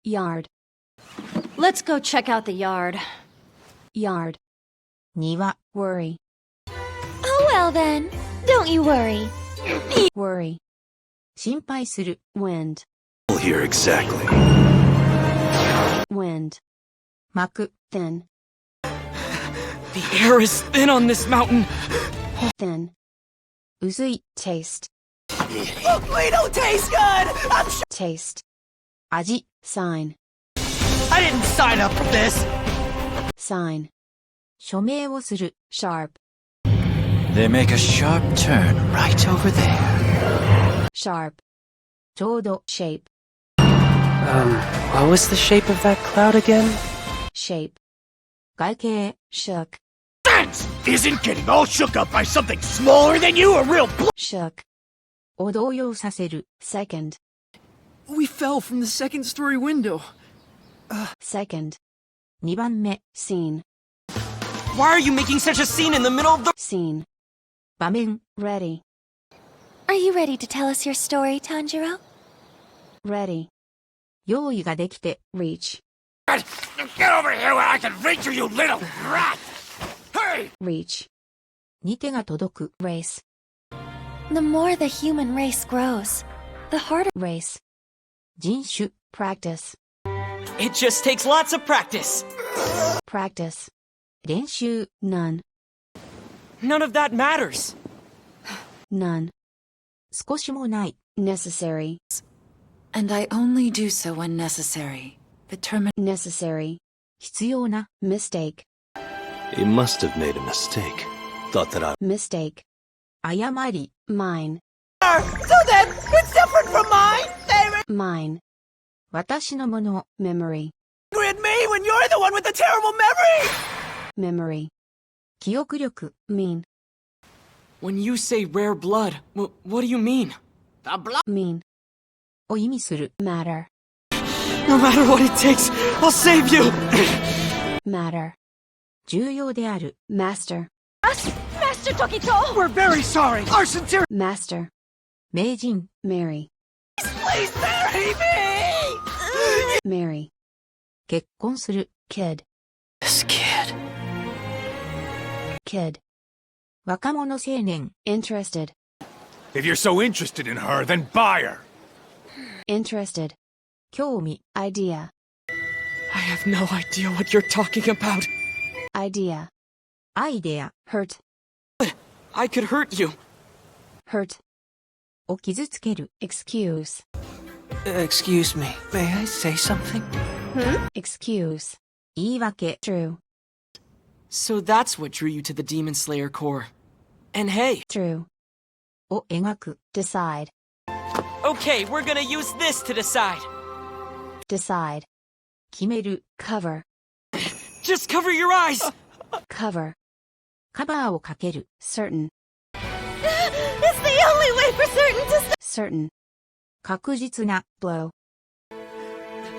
Yard. Let's go check out the yard. Yard. 庭 Worry. Oh well then. Don't you worry. Worry. 心配する Wind. Here exactly. Wind. 巻く Thin. The air is thin on this mountain. Thin. 薄い Taste. Look, we don't taste good. I'm sure. Taste. 味 Sign. I didn't sign up for this. Sign. 署名をする Sharp. They make a sharp turn right over there. Sharp. ちょうど Shape. What was the shape of that cloud again? Shape. 外形 Shook. That isn't getting all shook up by something smaller than you, a real Shook. を動揺させる Second. We fell from the second-story window. Second. 2番目 Scene. Why are you making such a scene in the middle of the... Scene. 場面 Ready. Are you ready to tell us your story, Tanjiro? Ready. 用意ができて Reach. Get over here where I can reach you, you little rat! Hurry! Reach. に手が届く Race. The more the human race grows, the harder. Race. 人種 Practice. It just takes lots of practice. Practice. 練習 None. None of that matters. None. 少しもない Necessary. And I only do so when necessary. The term Necessary. 必要な Mistake. He must have made a mistake. Thought that I... Mistake. 誤り Mine. So then, it's different from mine. They were Mine. 私のもの Memory. angry at me when you're the one with the terrible memory. Memory. 記憶力 Mean. When you say rare blood, what do you mean? Mean. を意味する Matter. No matter what it takes, I'll save you. Matter. 重要である Master. Master Tokito! We're very sorry! Our sincere... Master. 名人 Marry. Please marry me! Marry. 結婚する Kid. This kid. Kid. 若者青年 Interested. If you're so interested in her, then buy her! Interested. 興味 Idea. I have no idea what you're talking about. Idea. アイデア Hurt. I could hurt you. Hurt. を傷つける Excuse. Excuse me, may I say something? Excuse. 言い訳 True. So that's what drew you to the Demon Slayer Corps. And hey, True. を描く Decide. okay, we're gonna use this to decide. Decide. 決める Cover. Just cover your eyes. Cover. カバーをかける Certain. It's the only way for certain to Certain. 確実な Blow.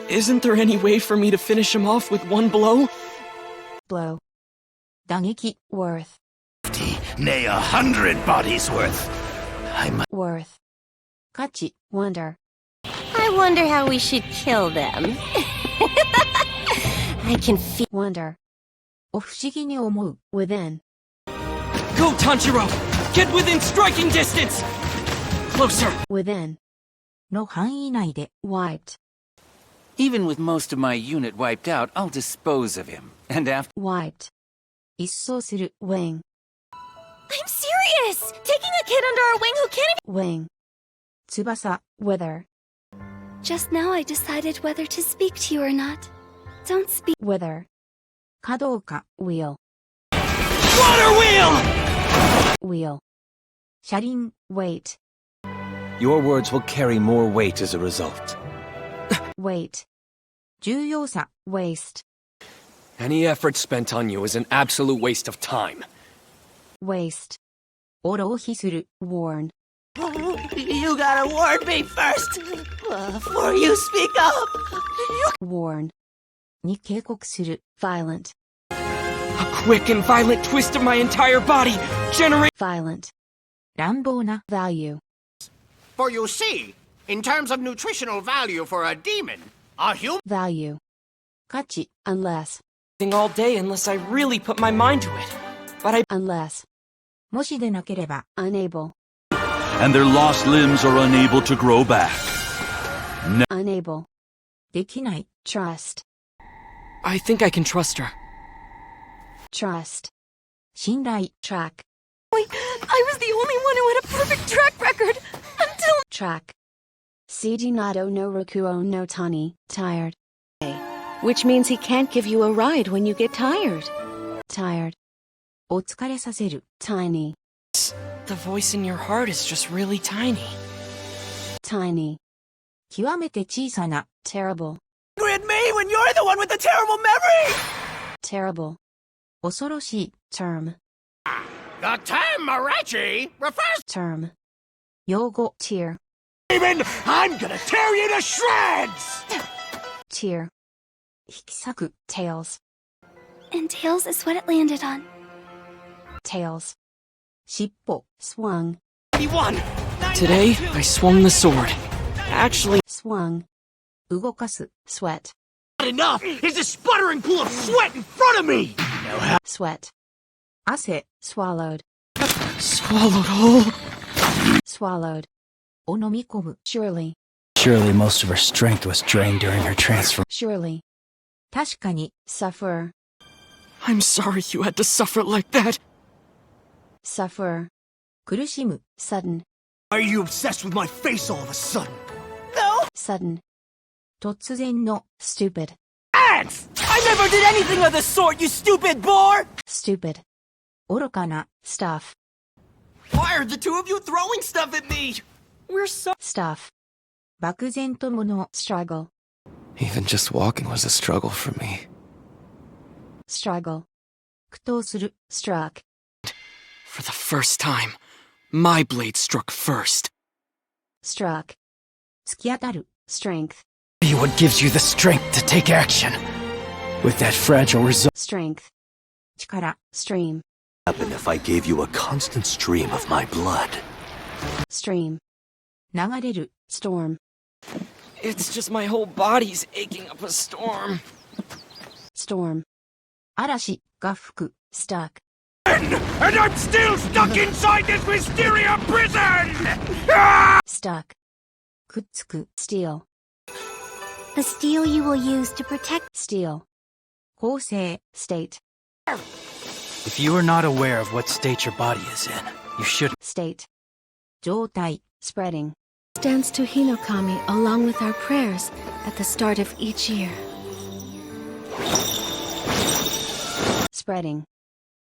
Isn't there any way for me to finish him off with one blow? Blow. 打撃 Worth. Nay, 100 bodies worth. Worth. 価値 Wonder. I wonder how we should kill them. I can feel... Wonder. を不思議に思う Within. Go, Tanjiro! Get within striking distance! Closer! Within. の範囲内で Wiped. Even with most of my unit wiped out, I'll dispose of him. And after... Wiped. 一掃する Wing. I'm serious! Taking a kid under our wing who can't Wing. 翼 Wither. Just now I decided whether to speak to you or not. Don't speak. Wither. かどうか Wheel. Water wheel! Wheel. 車輪 Weight. Your words will carry more weight as a result. Weight. 重要さ Waste. Any effort spent on you is an absolute waste of time. Waste. を浪費する Warn. You gotta warn me first! Before you speak up! Warn. に警告する Violent. A quick and violent twist of my entire body generate... Violent. 乱暴な Value. For you see, in terms of nutritional value for a demon, A human value, 価値、 unless, all day unless I really put my mind to it. But I unless, もしでなければ、 unable, And their lost limbs are unable to grow back. unable, できない、 trust, I think I can trust her. trust, 信頼、 track, I was the only one who had a perfect track record until track, Seiji Nado no Rokuo no Tani, tired, which means he can't give you a ride when you get tired. tired, お疲れさせる、 tiny, The voice in your heart is just really tiny. tiny, 極めて小さな、 terrible, Angry at me when you're the one with the terrible memory! terrible, 恐ろしい、 term, The term Marachi refers term, 用語、 tear, Even I'm gonna tear you to shreds! tear, 引き裂く、 tails, And tails is what it landed on. tails, 尻尾、 swung, Today, I swung the sword. Actually, swung, 動かす、 sweat, not enough is a sputtering pool of sweat in front of me! sweat, 汗、 swallowed, Swallowed whole. swallowed, を飲み込む、 surely, Surely most of her strength was drained during her transfer. surely, 確かに、 sufferer, I'm sorry you had to suffer like that. sufferer, 苦しむ、 sudden, Why are you obsessed with my face all of a sudden? sudden, 突然の、 stupid, Ants! I never did anything of the sort, you stupid boar! stupid, 愚かな、 stuff, Why are the two of you throwing stuff at me? We're so... stuff, 漠然ともの、 struggle, Even just walking was a struggle for me. struggle, 苦闘する、 struck, For the first time, my blade struck first. struck, 突き当たる、 strength, Be what gives you the strength to take action. With that fragile result. strength, 力、 stream, Happen if I gave you a constant stream of my blood. stream, 流れる、 storm, It's just my whole body's aching up a storm. storm, 嵐が吹く、 stuck, And I'm still stuck inside this wisteria prison! stuck, くっつく、 steel, The steel you will use to protect. steel, 構成、 state, If you are not aware of what state your body is in, you should. state, 状態、 spreading, Stands to Hinokami along with our prayers at the start of each year. spreading,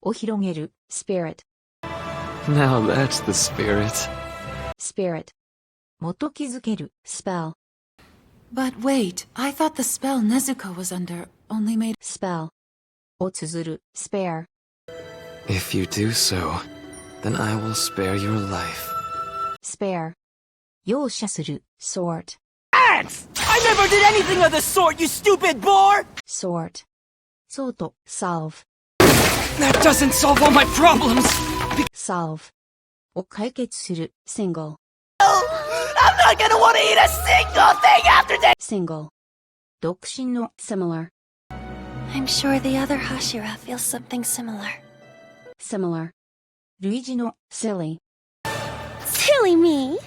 を広げる、 spirit, Now that's the spirit. spirit, 元気づける、 spell, But wait, I thought the spell Nezuko was under only made. spell, を綴る、 spare, If you do so, then I will spare your life. spare, 容赦する、 sort, Ants! I never did anything of the sort, you stupid boar! sort, そうと、 solve, That doesn't solve all my problems! solve, を解決する、 single, I'm not gonna want to eat a single thing after this! single, 独身の、 similar, I'm sure the other Hashira feels something similar. similar, 類似の、 silly, Silly me!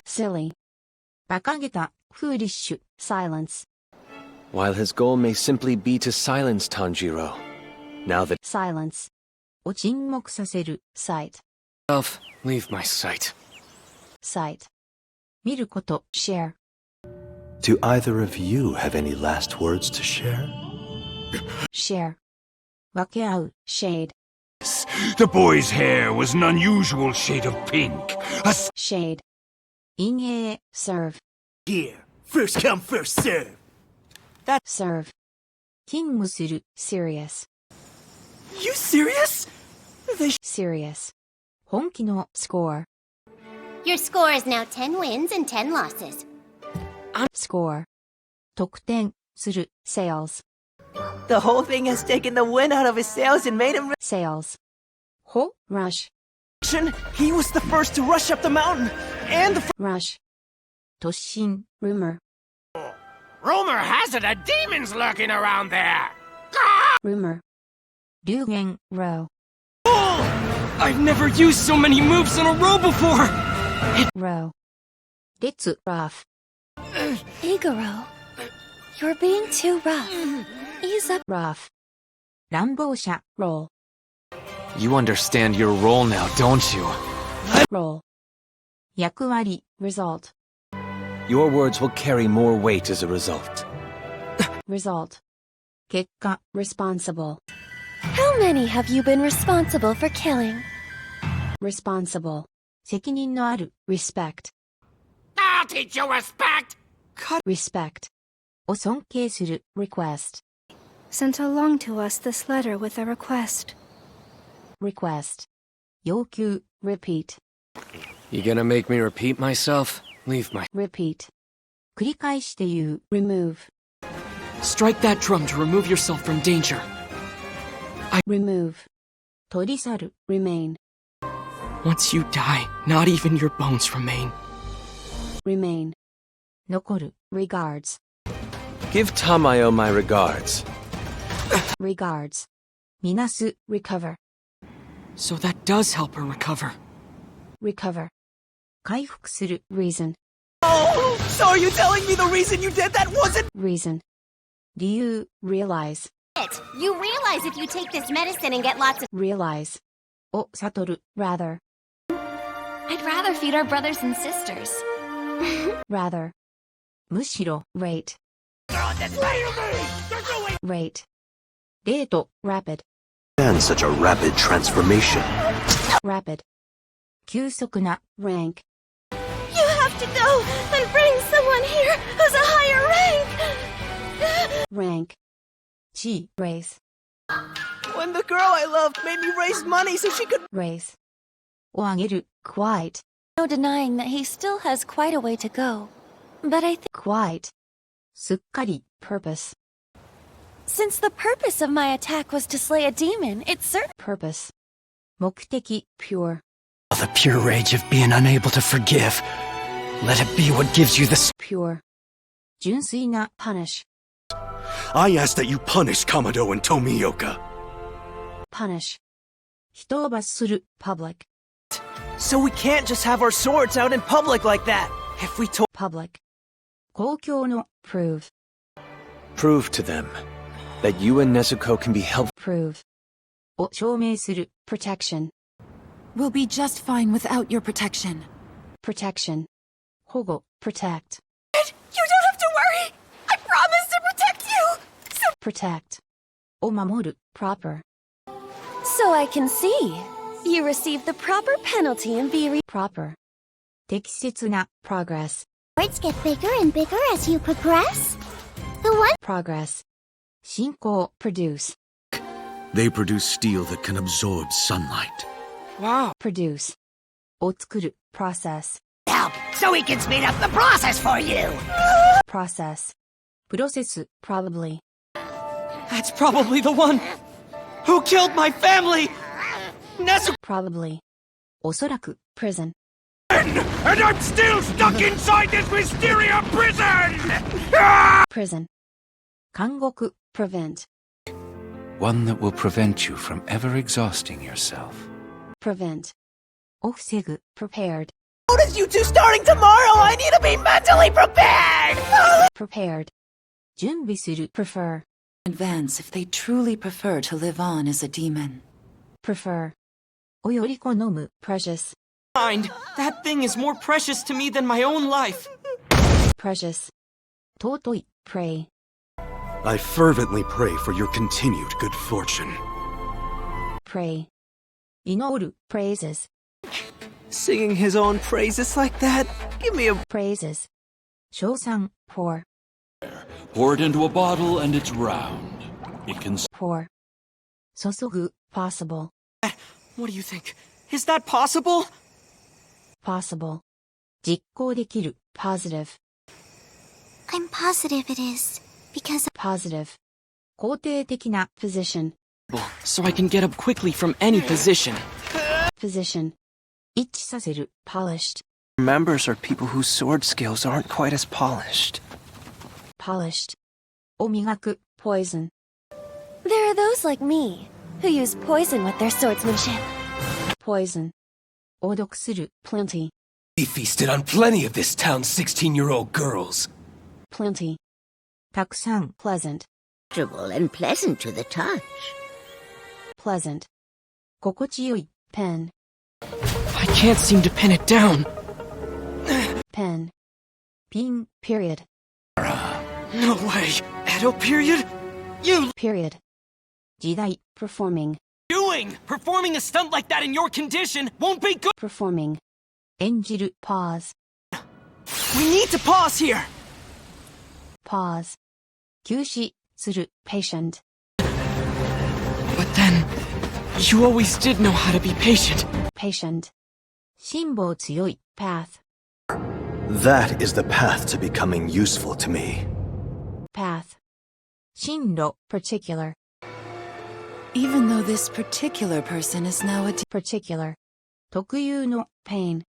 silly, 馬鹿げた、フーリッシュ、 silence, While his goal may simply be to silence Tanjiro, now that silence, を沈黙させる、 sight, Elf, leave my sight. sight, 見ること、 share, Do either of you have any last words to share? share, 分け合う、 shade, The boy's hair was an unusual shade of pink. shade, 陰影、 serve, Here, first come, first serve. serve, 勤務する、 serious, You serious? serious, 本気の、 score, Your score is now 10 wins and 10 losses. score, 得点、する、 sales, The whole thing has taken the wind out of his sails and made him... sales, ほ、 rush, He was the first to rush up the mountain, and the... rush, 突進、 rumor, Rumor has it a demon's lurking around there! Rumor. 流言 Row. I've never used so many moves in a row before! Row. 列 Rough. Igoro, you're being too rough. Ease up. Rough. 乱暴者 Roll. You understand your role now, don't you? Roll. 役割 Result. Your words will carry more weight as a result. Result. 結果 Responsible. How many have you been responsible for killing? Responsible. 責任のある Respect. I'll teach you respect! Respect. を尊敬する Request. Sent along to us this letter with a request. Request. 要求 Repeat. You gonna make me repeat myself? Leave my... Repeat. 繰り返して言う Remove. Strike that drum to remove yourself from danger. Remove. 取り去る Remain. Once you die, not even your bones remain. Remain. 残る Regards. Give Tamayo my regards. Regards. みなす Recover. So that does help her recover. Recover. 回復する Reason. Oh! So are you telling me the reason you did that wasn't— Reason. 理由 Realize. You realize if you take this medicine and get lots of— Realize. を悟る Rather. I'd rather feed our brothers and sisters. Rather. むしろ Rate. Rate. レート Rapid. And such a rapid transformation. Rapid. 急速な Rank. You have to go and bring someone here who's a higher rank. Rank. 地位 Race. When the girl I loved made me raise money so she could— Race. を上げる Quite. No denying that he still has quite a way to go. But I think Quite. すっかり Purpose. since the purpose of my attack was to slay a demon, it's certain— Purpose. 目的 Pure. The pure rage of being unable to forgive. Let it be what gives you this. Pure. 純粋な Punish. I ask that you punish Kamado and Tomioka. Punish. 人を罰する Public. So we can't just have our swords out in public like that. If we told— Public. 公共の Prove. Prove to them that you and Nezuko can be helped. Prove. を証明する Protection. We'll be just fine without your protection. Protection. 保護 Protect. You don't have to worry! I promise to protect you! Protect. を守る Proper. So I can see. You receive the proper penalty and be Proper. 適切な Progress. Words get bigger and bigger as you progress. The one— Progress. 進行 Produce. They produce steel that can absorb sunlight. Wow. Produce. を作る Process. Help, so we can speed up the process for you. Process. プロセス Probably. That's probably the one who killed my family. Nezuko. Probably. おそらく Prison. And I'm still stuck inside this Wisteria prison! Prison. 監獄 Prevent. One that will prevent you from ever exhausting yourself. Prevent. を防ぐ Prepared. Notice you two starting tomorrow. I need to be mentally prepared. Prepared. 準備する Prefer. Advance if they truly prefer to live on as a demon. Prefer. をより好む Precious. Mind, that thing is more precious to me than my own life. Precious. 尊い Pray. I fervently pray for your continued good fortune. Pray. 祈る Praises. Singing his own praises like that? Give me a— Praises. 称賛 Pour. Pour it into a bottle and it's round. It can Pour. 注ぐ Possible. What do you think? Is that possible? Possible. 実行できる Positive. I'm positive it is. Because— Positive. 肯定的な Position. So I can get up quickly from any position. Position. 一致させる Polished. Members are people whose sword skills aren't quite as polished. Polished. を磨く。Poison. There are those like me who use poison with their swordsmanship. Poison. を読する。Plenty. He feasted on plenty of this town's 16-year-old girls. Plenty. たくさん。Pleasant. Comfortable and pleasant to the touch. Pleasant. 心地よい。Pen. I can't seem to pin it down. Pen. ピン。Period. No way. Edo period? You Period. 時代。Performing. doing? Performing a stunt like that in your condition won't be good. Performing. 演じる。 Pause. We need to pause here. Pause. 休止する。 Patient. But then, you always did know how to be patient. Patient. 辛抱強い。 Path. That is the path to becoming useful to me. Path. 進路。 Particular. Even though this particular person is now a Particular. 特有の。 Pain.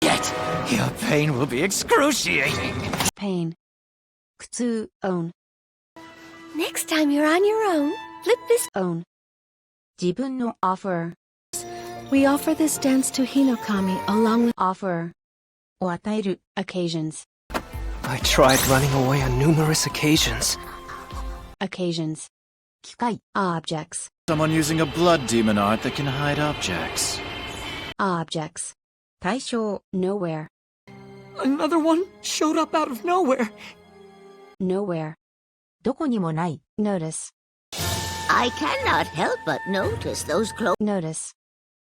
Yet, your pain will be excruciating. Pain. 苦痛。Own. Next time you're on your own, flip this. Own. 自分の。 Offer. We offer this dance to Hinokami along with Offer. を与える。 Occasions. I tried running away on numerous occasions. Occasions. 機械。 Objects. Someone using a blood demon art that can hide objects. Objects. 対象。 Nowhere. Another one showed up out of nowhere. Nowhere. どこにもない。 Notice. I cannot help but notice those clothes. Notice.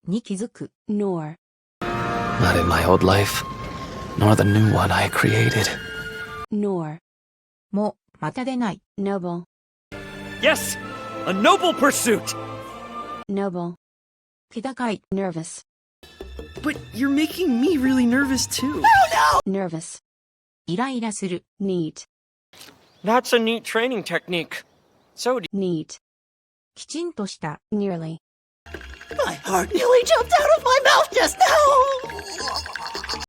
に気づく。 Nor. Not in my old life, nor the new one I created. Nor. も。また出ない。 Noble. Yes! A noble pursuit! Noble. 気高い。 Nervous. But you're making me really nervous too. Nervous. イライラする。 Neat. That's a neat training technique. So Neat. きちんとした。 Nearly. My heart nearly jumped out of my mouth just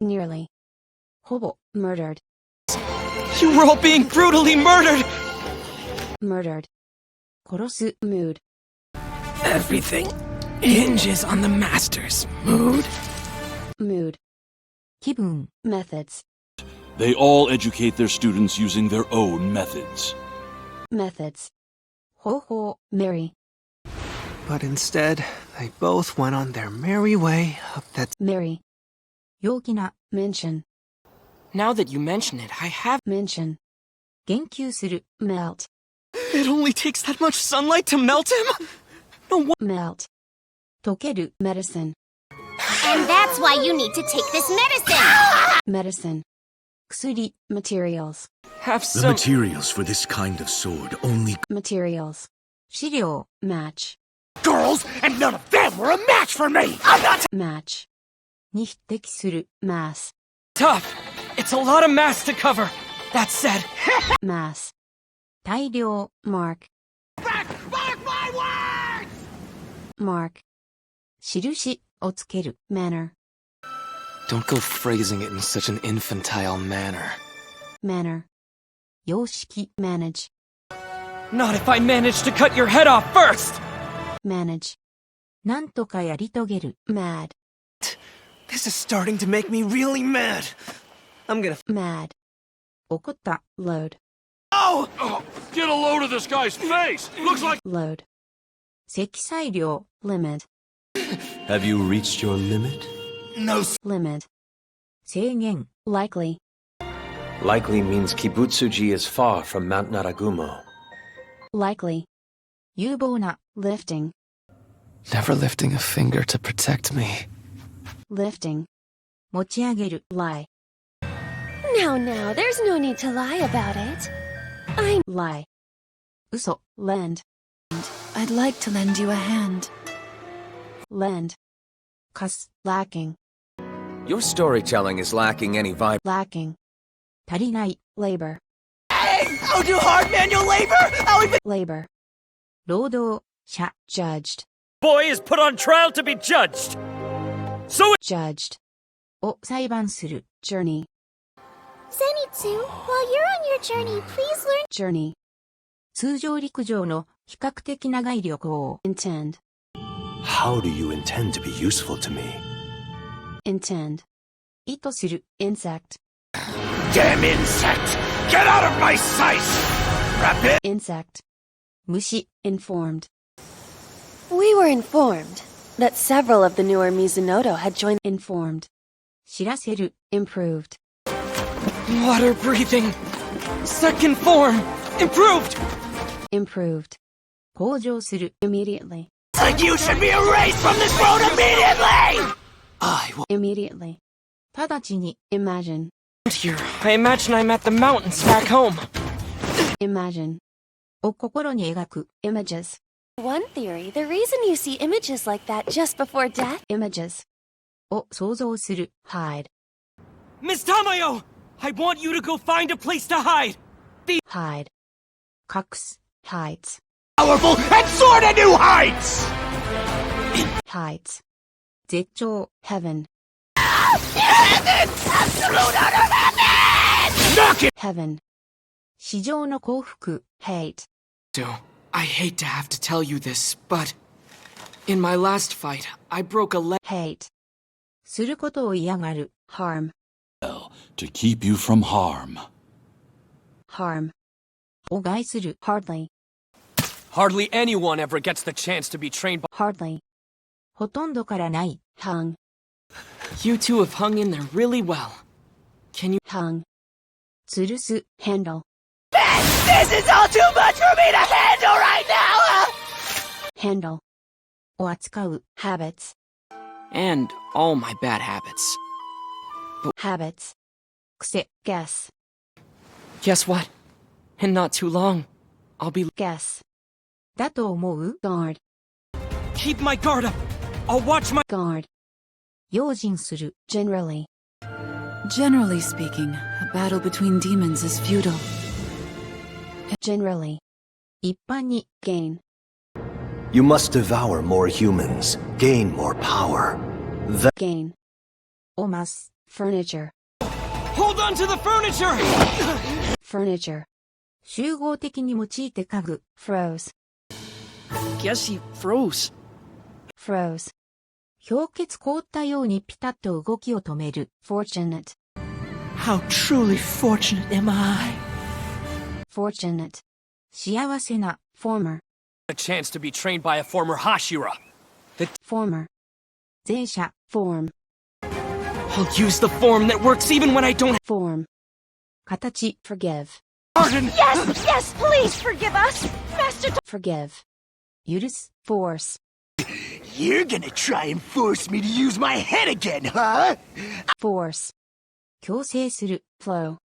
now! Nearly. ほぼ。 Murdered. You were all being brutally murdered! Murdered. 殺す。 Mood. Everything hinges on the master's mood. Mood. 気分。 Methods. They all educate their students using their own methods. Methods. 方法。 Merry. But instead, they both went on their merry way up that... Merry. 陽気な。 Mention. Now that you mention it, I have... Mention. 言及する。 Melt. It only takes that much sunlight to melt him? No wonder... Melt. 溶ける。 Medicine. And that's why you need to take this medicine! Medicine. 薬。 Materials. Have The some... materials for this kind of sword only... Materials. 資料。 Match. Girls, and none of them were a match for me! I'm not... Match. に匹敵する。 Mass. Tough! It's a lot of mass to cover! That said... Mass. 大量。 Mark. Back my words!印をつける。 Manner. Don't go phrasing it in such an infantile manner. Manner. 様式。 Manage. Not if I manage to cut your head off first! Manage. なんとかやり遂げる。 Mad. This is starting to make me really mad. I'm gonna... Mad. 怒った。 Load. Oh! Get a load of this guy's face! Looks like... Load. 積載量。 Limit. Have you reached your limit? No... Limit. 制限。 Likely. Likely means Kibutsuji is far from Mount Naragumo. Likely. 有望な。 Lifting. Never lifting a finger to protect me. Lifting. 持ち上げる。 Lie. Now, there's no need to lie about it. I'm... Lie. 嘘。 Lend. I'd like to lend you a hand. Lend. 貸す。 Lacking. Your storytelling is lacking any vibe. Lacking. 足りない。 Labor. Hey! I'll do hard manual labor! I'll even... Labor. 労働者。 Judged. Boy is put on trial to be judged! So... Judged. を裁判する。 Journey. Zenitsu, while you're on your journey, please learn Journey. 通常陸上の比較的長い旅行。Intend. How do you intend to be useful to me? Intend. 意図する。Insect. Damn insect! Get out of my sight! Rabbit! Insect. 虫。Informed. We were informed that several of the newer Mizunoto had joined. Informed. 知らせる。Improved. Water breathing. Second form. Improved. Improved. 向上する。Immediately. Like you should be erased from this world immediately! Immediately. 直ちに。Imagine. Here, I imagine I'm at the mountains back home. Imagine. を心に描く。Images. One theory, the reason you see images like that just before death. Images. を想像する。Hide. Miss Tamayo! I want you to go find a place to hide! Hide. 隠す。Hides. Powerful and soar to new heights! Hides. 絶頂。Heaven. Knock it! Heaven. 至上の幸福。Hate. I hate to have to tell you this, but in my last fight, I broke a leg. Hate. することを嫌がる。Harm. To keep you from harm. Harm. を害する。Hardly. Hardly anyone ever gets the chance to be trained by. Hardly. ほとんどからない。Hung. You two have hung in there really well. Can you? Hung. 吊るす。Handle. This is all too much for me to handle right now! Handle. を扱う。Habits. And all my bad habits. Habits. 癖。Guess. Guess what? In not too long, I'll be. Guess. だと思う。Guard. Keep my guard up! I'll watch my. Guard. 用心する。Generally. Generally speaking, a battle between demons is futile. Generally. 一般に。Gain. You must devour more humans, gain more power. Gain. を増す。Furniture. Hold on to the furniture! Furniture. 集合的に用いて家具。Froze. Guess he froze. Froze. 氷結凍ったようにピタッと動きを止める。How Fortunate. truly fortunate am I? Fortunate. 幸せな。Former. A chance to be trained by a former Hashira. Former. 前者。Form. I'll use the form that works even when I don't. Form. 形。Forgive. Yes, yes, please forgive us, Master. Forgive. 許す。Force. You're gonna try and force me to use my head again, huh? Force. 強制する。Flow.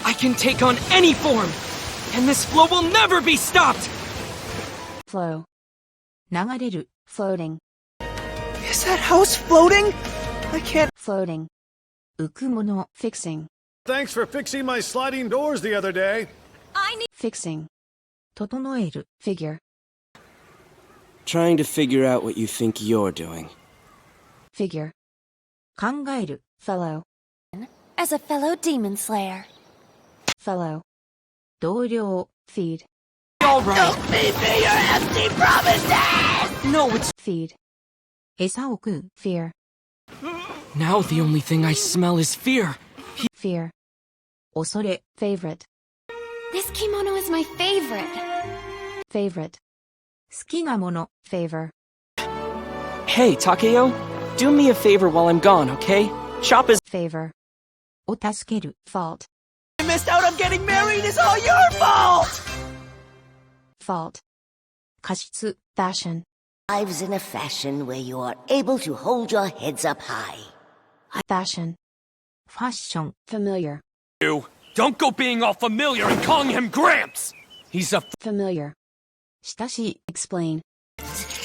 I can take on any form, and this flow will never be stopped. Flow. 流れる。Floating. Is that house floating? I can't. Floating. 浮くもの。Fixing. Thanks for fixing my sliding doors the other day. Fixing. 整える。Figure. Trying to figure out what you think you're doing. Figure. 考える。Fellow. As a fellow demon slayer. Fellow. 同僚。Feed. All right. Don't feed me your empty promises! No, it's Feed. 餌を食う。Fear. now the only thing I smell is fear. Fear. 恐れ。Favorite. This kimono is my favorite. Favorite. 好きなもの。Favor. Hey, Takeo, do me a favor while I'm gone, okay? Shop is. Favor. を助ける。Fault. I missed out on getting married. It's all your fault. Fault. 過失。 Fashion. Lives in a fashion where you are able to hold your heads up high. Fashion. ファッション。 Familiar. You don't go being all familiar and calling him Gramps. He's a Familiar. 親しい。 Explain.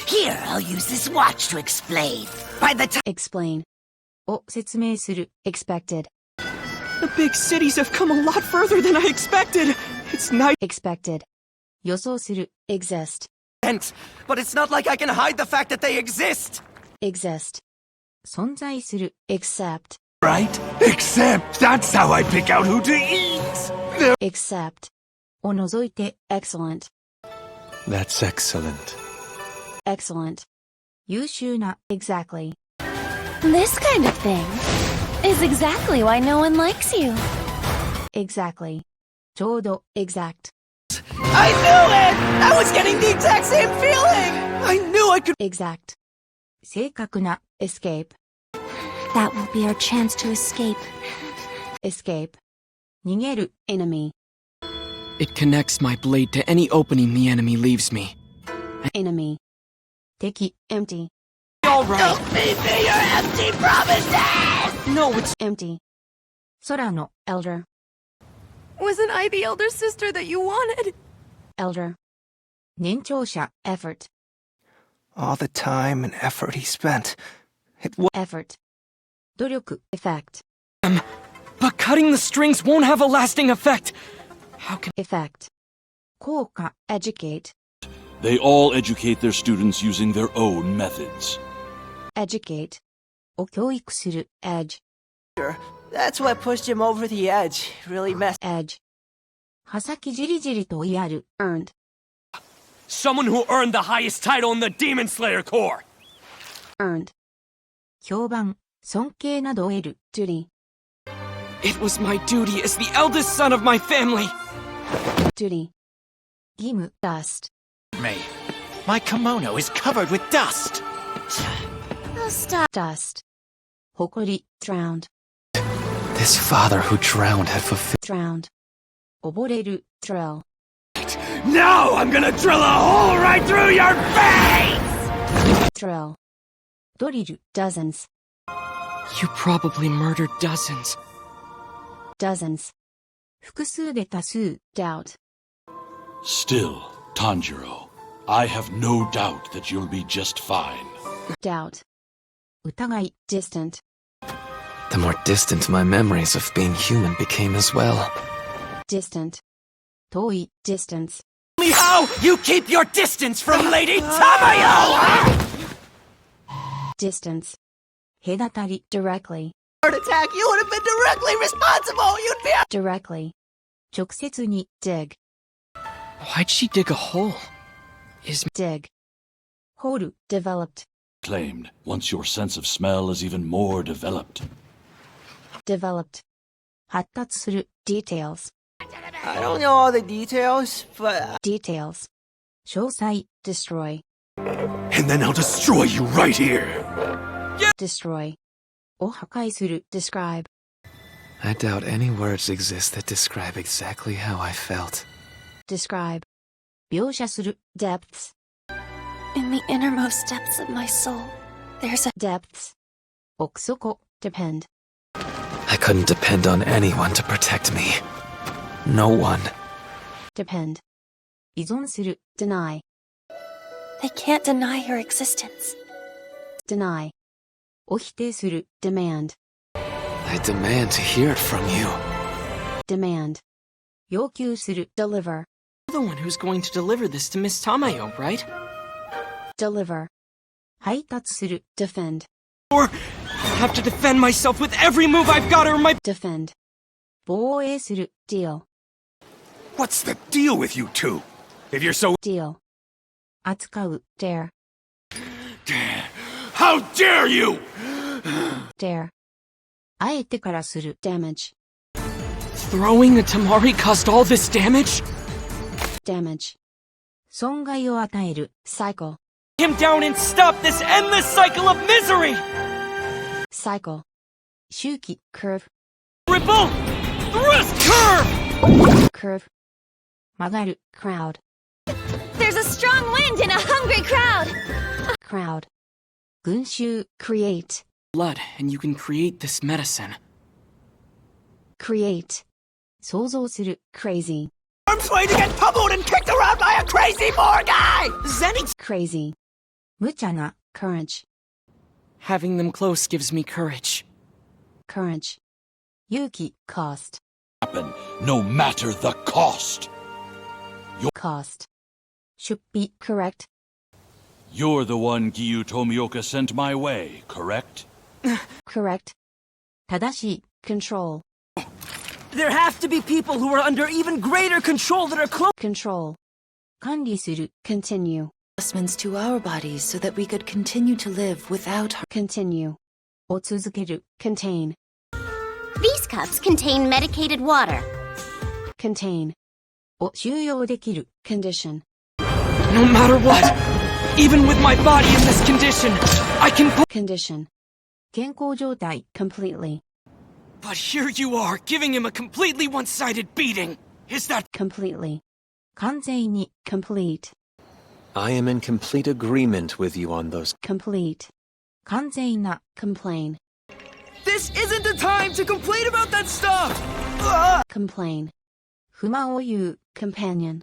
Here, I'll use this watch to explain. By the time. Explain. を説明する。 Expected. The big cities have come a lot further than I expected. It's nice. Expected. 予想する。 Exist. But it's not like I can hide the fact that they exist. Exist. 存在する。 Accept. Right? Except that's how I pick out who to eat! Except. を除いて Excellent. That's excellent. Excellent. 優秀な Exactly. This kind of thing is exactly why no one likes you. Exactly. ちょうど Exact. I knew it! I was getting the exact same feeling! I knew I could. Exact. 正確な Escape. That will be our chance to escape. Escape. 逃げる Enemy. It connects my blade to any opening the enemy leaves me. Enemy. 敵 Empty. Alright. Don't feed me your empty promises! No, it's Empty. 空の Elder. Wasn't I the elder sister that you wanted? Elder. 年長者 Effort. All the time and effort he spent. It was Effort. 努力 Effect. but cutting the strings won't have a lasting effect. How can Effect. 効果 Educate. They all educate their students using their own methods. Educate. を教育する Edge. That's what pushed him over the edge. Really messed. Edge. 刃先じりじりとやる Earned. Someone who earned the highest title in the Demon Slayer Corps! Earned. 評判尊敬などを得る Duty. It was my duty as the eldest son of my family. Duty. 義務 Dust. Me. My kimono is covered with dust. Oh, stop. Dust. 誇り Drowned. this father who drowned had fulfilled. Drowned. 溺れる Drill. Now I'm gonna drill a hole right through your face! Drill. ドリル Dozens. You probably murdered dozens. Dozens. 複数で多数 Doubt. Still, Tanjiro, I have no doubt that you'll be just fine. Doubt. 疑い Distant. The more distant my memories of being human became as well. Distant. 遠い Distance. Me how you keep your distance from Lady Tamayo! Distance. 隔たり Directly. Heart attack, you would have been directly responsible! You'd be Directly. 直接に Dig. Why'd she dig a hole? Dig. 掘る Developed. Claimed, once your sense of smell is even more developed. Developed. 発達する Details. I don't know all the details, but... Details. 詳細 Destroy. And then I'll destroy you right here! Destroy. を破壊する Describe. I doubt any words exist that describe exactly how I felt. Describe. 描写する Depths. In the innermost depths of my soul, there's a Depths. 奥底 Depend. I couldn't depend on anyone to protect me. No one. Depend. 依存する Deny. They can't deny your existence. Deny. を否定する Demand. I demand to hear it from you. Demand. 要求する Deliver. You're the one who's going to deliver this to Miss Tamayo, right? Deliver. 配達する Defend. Or I'll have to defend myself with every move I've got or my... Defend. 防衛する Deal. What's the deal with you two? If you're so... Deal. 扱う Dare. How dare you! Dare. あえてからする Damage. Throwing a Tamari caused all this damage? Damage. 損害を与える Cycle. Him down and stop this endless cycle of misery! Cycle. 周期 Curve. Ripple! Thrust curve! Curve. 曲がる Crowd. There's a strong wind in a hungry crowd! Crowd. 群衆 Create. Blood, and you can create this medicine. Create. 想像する Crazy. Arms way to get pummeled and kicked around by a crazy Moor guy! Zenny... Crazy. 無茶な Courage. Having them close gives me courage. Courage. 勇気 Cost. Happen, no matter the cost. Cost. 出費 Correct. You're the one Giyu Tomioka sent my way, correct? Correct. 正しい。control, There have to be people who are under even greater control that are close. control, 管理する。continue, Adjustments to our bodies so that we could continue to live without her. continue, を続ける。 contain, These cups contain medicated water. contain, を収容できる。 condition, No matter what, even with my body in this condition, I can condition, 健康状態。 completely, But here you are, giving him a completely one-sided beating. Is that completely, 完全に。 complete, I am in complete agreement with you on those. complete, 完全な。 complain, This isn't the time to complain about that stuff! complain, 不満を言う。 companion,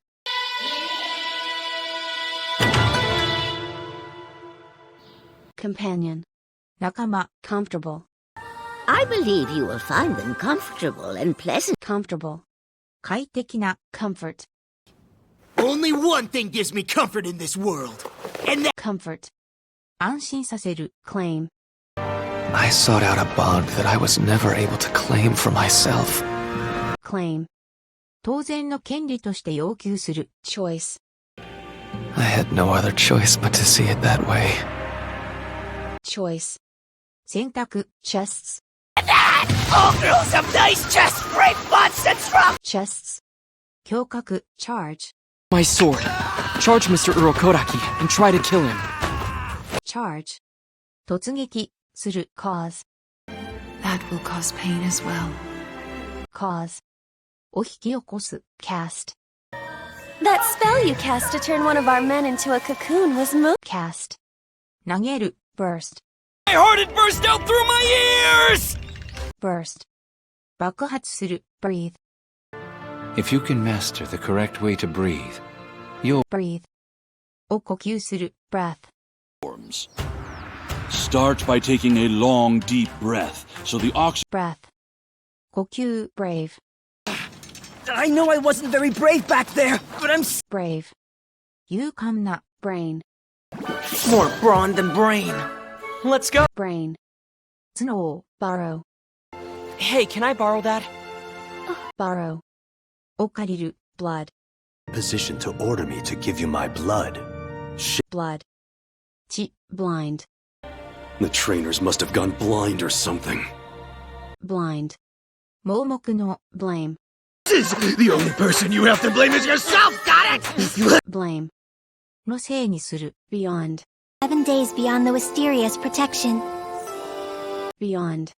companion, 仲間。 comfortable, I believe you will find them comfortable and pleasant. comfortable, 快適な。 comfort, Only one thing gives me comfort in this world. And that comfort, 安心させる。 claim, I sought out a bond that I was never able to claim for myself. claim, 当然の権利として要求する。 choice, I had no other choice but to see it that way. choice, 選択。 chests, all girls have nice chests, brave butts, and strong. chests, 胸郭。 charge, my sword? Charge Mr. Urokodaki and try to kill him. charge, 突撃。する。 cause, That will cause pain as well. cause, を引き起こす。 cast, That spell you cast to turn one of our men into a cocoon was cast, 投げる。 burst, My heart had burst out through my ears! burst, 爆発する。 breathe, If you can master the correct way to breathe, you'll breathe, を呼吸する。 breath, Start by taking a long, deep breath so the oxygen breath, 呼吸。 brave, I know I wasn't very brave back there, but I'm brave, 勇敢な。 brain, more brawn than brain. Let's go. brain, 頭脳。 borrow, Hey, can I borrow that? borrow, を借りる。 blood, Position to order me to give you my blood. blood, 血。 blind, The trainers must have gone blind or something. blind, 盲目の。 blame, The only person you have to blame is yourself, got it? blame, のせいにする。 beyond, 7 days beyond the Wisteria's protection. beyond,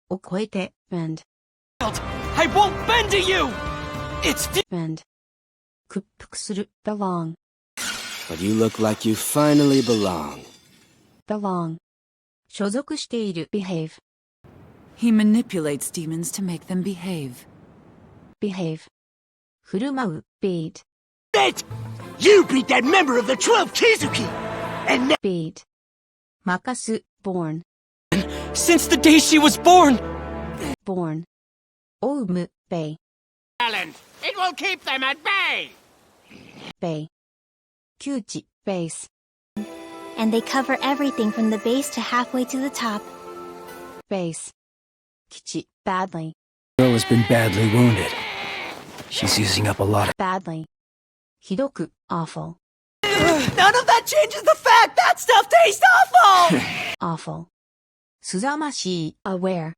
を超えて。 bend, I won't bend to you! It's bend, 屈服する。 belong, But you look like you finally belong. belong, 所属している。 behave, He manipulates demons to make them behave. behave, 振る舞う。 beat, it! You beat that member of the 12 Kizuki! And now, beat, 任す。 born, Since the day she was born! born, を生む。 bay, Alan, it will keep them at bay! bay, 窮地。 base, And they cover everything from the base to halfway to the top. base, 基地。 badly, Girl has been badly wounded. She's using up a lot of. badly, ひどく。 awful, None of that changes the fact that stuff tastes awful! awful, すざましい。 aware,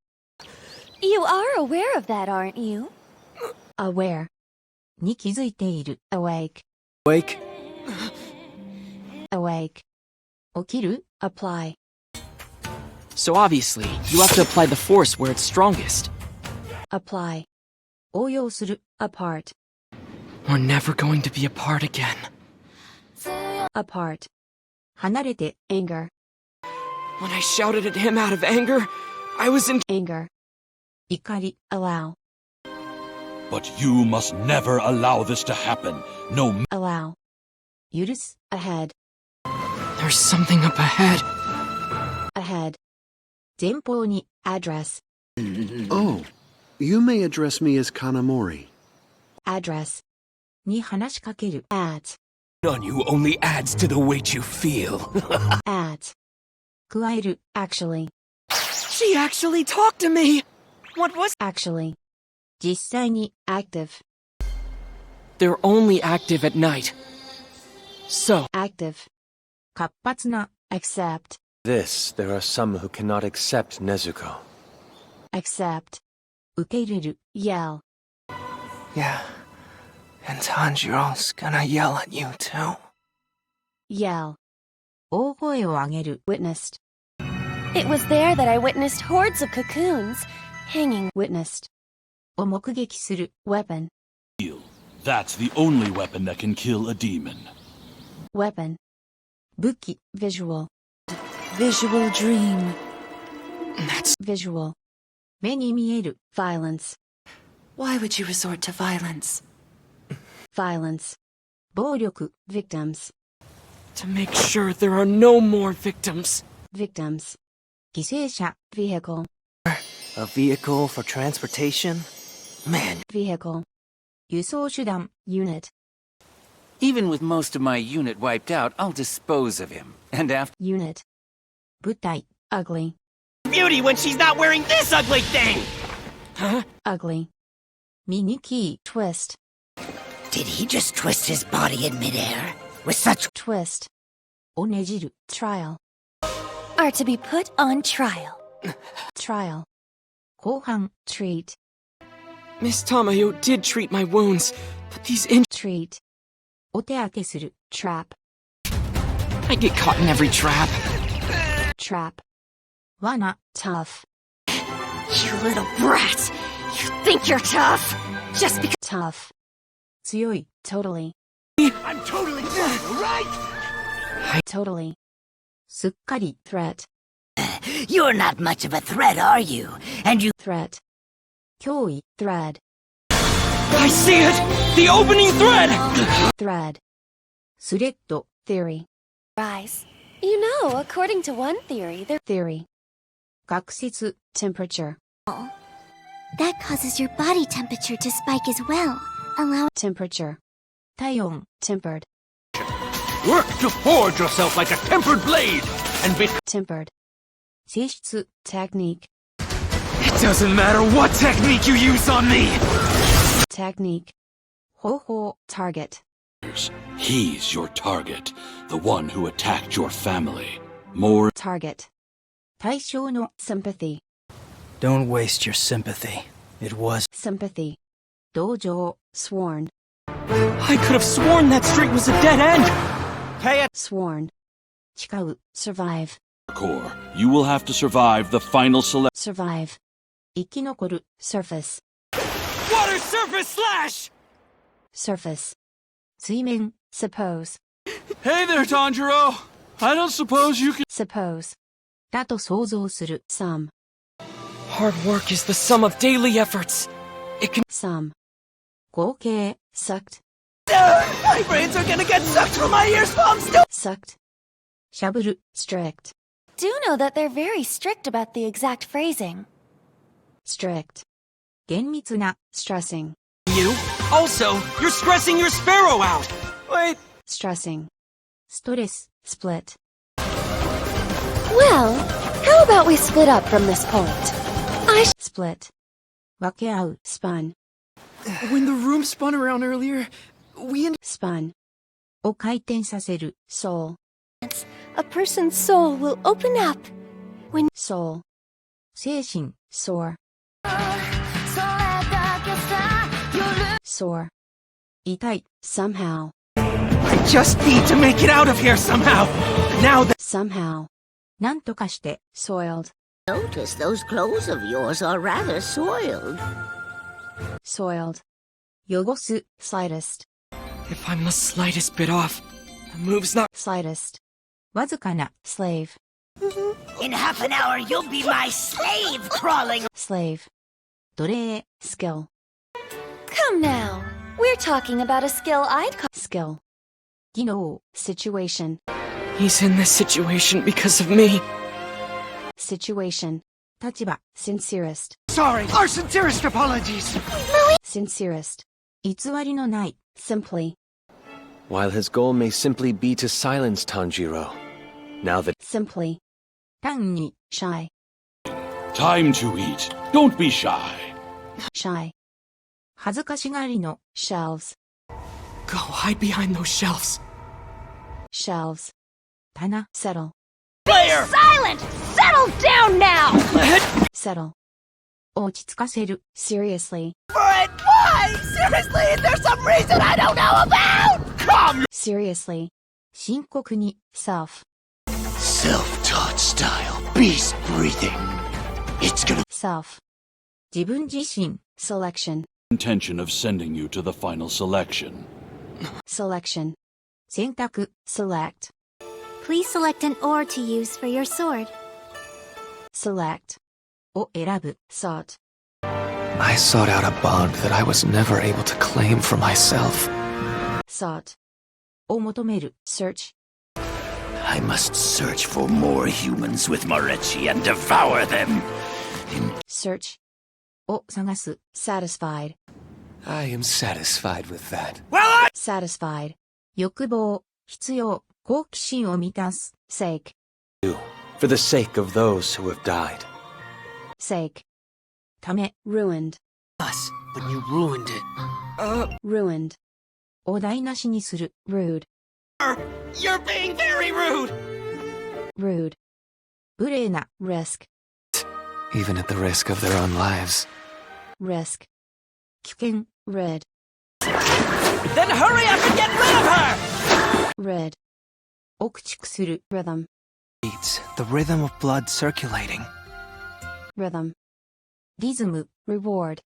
You are aware of that, aren't you? aware, に気づいている。 awake, Wake. awake, 起きる。 apply, So obviously, you have to apply the force where it's strongest. apply, 応用する。 apart, We're never going to be apart again. apart, 離れて。 anger, When I shouted at him out of anger, I was in. anger, 怒り。 allow, But you must never allow this to happen. No allow, 許す。 ahead, There's something up ahead. ahead, 前方に。 address, Oh, you may address me as Kanamori. address, に話しかける。 at, On you only adds to the weight you feel. at, 加える。 actually, She actually talked to me! What was Actually. 実際に Active. They're only active at night. So, Active. 活発な Accept. This, there are some who cannot accept Nezuko. Accept. 受け入れる Yell. Yeah. And Tanjiro's gonna yell at you too. Yell. 大声を上げる Witnessed. It was there that I witnessed hordes of cocoons hanging. Witnessed. を目撃する Weapon. That's the only weapon that can kill a demon. Weapon. 武器 Visual. Visual dream. that's Visual. 目に見える Violence. Why would you resort to violence? Violence. 暴力 Victims. to make sure there are no more victims. Victims. 犠牲者 Vehicle. A vehicle for transportation? Man, Vehicle. 輸送手段 Unit. Even with most of my unit wiped out, I'll dispose of him. And after Unit. 部隊 Ugly. beauty when she's not wearing this ugly thing! Ugly. ミニキ Twist. Did he just twist his body in midair? With such Twist. ーをねじる Trial. Are to be put on trial. Trial. 後半 Treat. Miss Tamayo did treat my wounds, but these in Treat. お手当てする Trap. I get caught in every trap. Trap. 罠 Tough. You little brat! You think you're tough? Just because. Tough. 強い Totally. I'm totally fine, alright? Totally. すっかり Threat. You're not much of a threat, are you? And you Threat. 脅威 Thread. I see it! The opening thread! Thread. スレッド Theory. Rise. You know, according to one theory, there. Theory. 学説 Temperature. That causes your body temperature to spike as well. Allow Temperature. 体温 Tempered. Work to forge yourself like a tempered blade and be. Tempered. 性質 Technique. It doesn't matter what technique you use on me! Technique. 方法 Target. He's your target, the one who attacked your family. More Target. 対象の Sympathy. Don't waste your sympathy. It was. Sympathy. 同情 Sworn. I could have sworn that street was a dead end! Pay it. Sworn. 誓う Survive. core. You will have to survive the final select. Survive. 生き残る Surface. Water surface slash! Surface. 水面 Suppose. Hey there, Tanjiro! I don't suppose you can. Suppose. だと想像する Some. Hard work is the sum of daily efforts. It can. Some. 合計 Sucked. My brains are gonna get sucked through my ears while I'm still. Sucked. しゃぶる Strict. Do know that they're very strict about the exact phrasing. Strict. 厳密な Stressing. You? Also, you're stressing your sparrow out! Wait. Stressing. ストレス Split. Well, how about we split up from this point? Split. 分け合う Spun. When the room spun around earlier, we. Spun. を回転させる Soul. A person's soul will open up. Soul. 精神 Sore. Sore. 痛い Somehow. I just need to make it out of here somehow. Now that. Somehow. なんとかして Soiled. notice those clothes of yours are rather soiled. Soiled. 汚す Slightest. If I'm the slightest bit off, the move's not. Slightest. わずかな Slave. In half an hour, you'll be my slave crawling. Slave. 奴隷 Skill. Come now. We're talking about a skill I'd call. Skill. 技能 Situation. He's in this situation because of me. Situation. 立場 Sincerest. Sorry. Our sincerest apologies. Sincerest. 偽りのない Simply. While his goal may simply be to silence Tanjiro, now that Simply. 単に Shy. Time to eat. Don't be shy. Shy. 恥ずかしがりの Shelves. Go hide behind those shelves. Shelves. 棚 Settle. Player! Silent! Settle down now! Settle. 落ち着かせる Seriously. For it! Why? Seriously, is there some reason I don't know about? Come! Seriously. 深刻に Self. Self-taught style. Beast breathing. It's gonna... Self. 自分自身 Selection. Intention of sending you to the final selection. Selection. 選択 Select. Please select an ore to use for your sword. Select. を選ぶ Sought. I sought out a bond that I was never able to claim for myself. Sought. を求める Search. I must search for more humans with Morechi and devour them. Search. を探す Satisfied. I am satisfied with that. Satisfied. 欲望必要好奇心を満たす Sake. For the sake of those who have died. Sake. ため Ruined. Us, but you ruined it. Ruined. を台無しにする Rude. You're being very rude! Rude. 無礼な Risk. Even at the risk of their own lives. Risk. 危険 Rid. Then hurry up and get rid of her! Rid. を駆逐する Rhythm. Beats the rhythm of blood circulating. Rhythm. リズム Reward.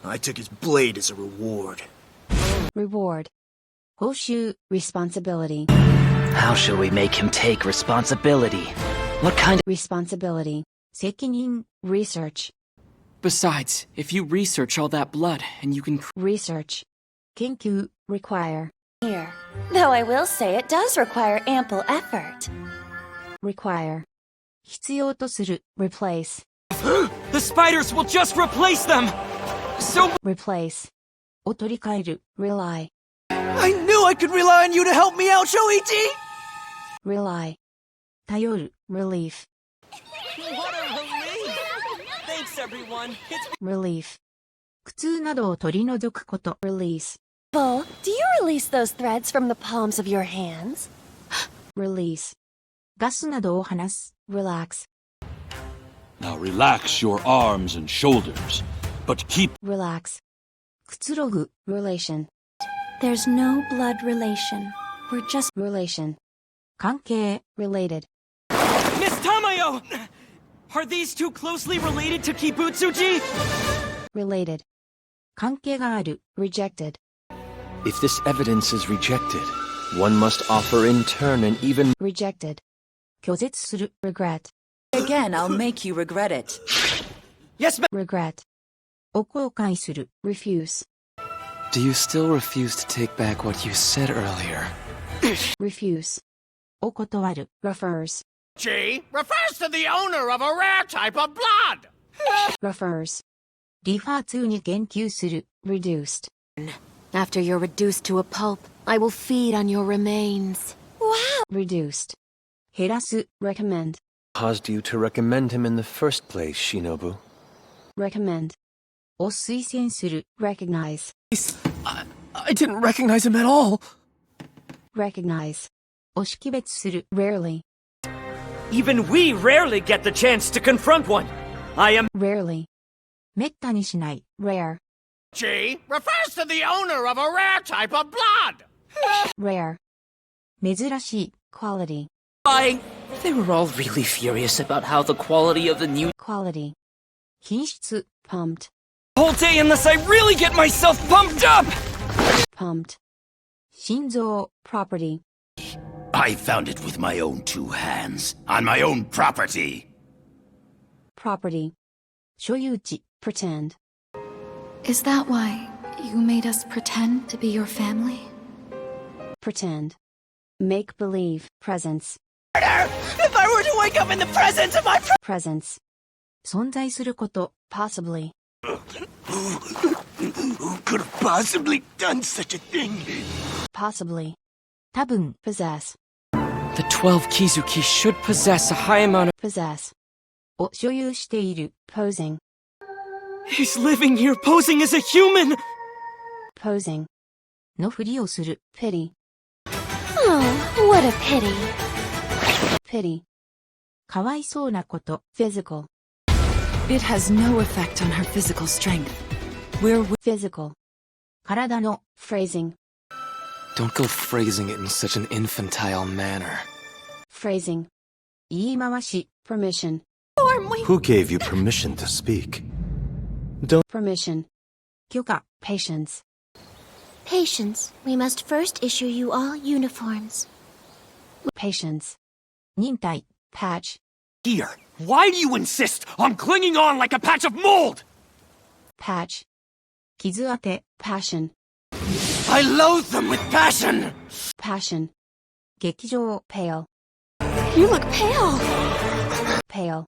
I took his blade as a reward. Reward. 報酬 Responsibility. How shall we make him take responsibility? What kind of... Responsibility. 責任 Research. Besides, if you research all that blood, and you can... Research. 研究 Require. Here. Though I will say it does require ample effort. Require. 必要とする Replace. The spiders will just replace them! So... Replace. を取り替える Rely. I knew I could rely on you to help me out, Shoichi! Rely. 頼る Relief. What a relief! Thanks, everyone. It's... Relief. 苦痛などを取り除くこと Release. Bull, do you release those threads from the palms of your hands? Release. ガスなどを離す Relax. Now relax your arms and shoulders, but keep... Relax. くつろぐ Relation. There's no blood relation. We're just Relation. 関係 Related. Miss Tamayo! Are these two closely related to Kibutsuji? Related. 関係がある Rejected. If this evidence is rejected, one must offer in turn an even... Rejected. 拒絶する Regret. Again, I'll make you regret it. Yes, ma'am. Regret. を後悔する Refuse. Do you still refuse to take back what you said earlier? Refuse. を断る Refers. G refers to the owner of a rare type of blood! Refers. リファー2に言及する Reduced. After you're reduced to a pulp, I will feed on your remains. Wow! Reduced. 減らす Recommend. Caused you to recommend him in the first place, Shinobu. Recommend. を推薦する Recognize. I didn't recognize him at all. Recognize. を識別する Rarely. Even we rarely get the chance to confront one. I am... Rarely. めったにしない Rare. G refers to the owner of a rare type of blood! Rare. 珍しい Quality. They were all really furious about how the quality of the new Quality. 品質 Pumped. Whole day unless I really get myself pumped up! Pumped. 心臓 Property. I found it with my own two hands, on my own property. Property. 所有地 Pretend. Is that why you made us pretend to be your family? Pretend. Make believe. Presence. If I were to wake up in the presence of my... Presence. 存在すること Possibly. Who could have possibly done such a thing? Possibly. 多分 Possess. The 12 Kizuki should possess a high amount of... Possess. を所有している。posing, He's living here posing as a human! posing, のふりをする。pity, Oh, what a pity. pity, かわいそうなこと。physical, It has no effect on her physical strength. We're physical, 体の。phrasing, Don't go phrasing it in such an infantile manner. phrasing, 言い回し。permission, Who gave you permission to speak? permission, 許可。patience, Patience, we must first issue you all uniforms. patience, 忍耐。patch, Here, why do you insist on clinging on like a patch of mold? patch, 傷当て。passion, I loathe them with passion! passion, 劇場。pale, You look pale. pale,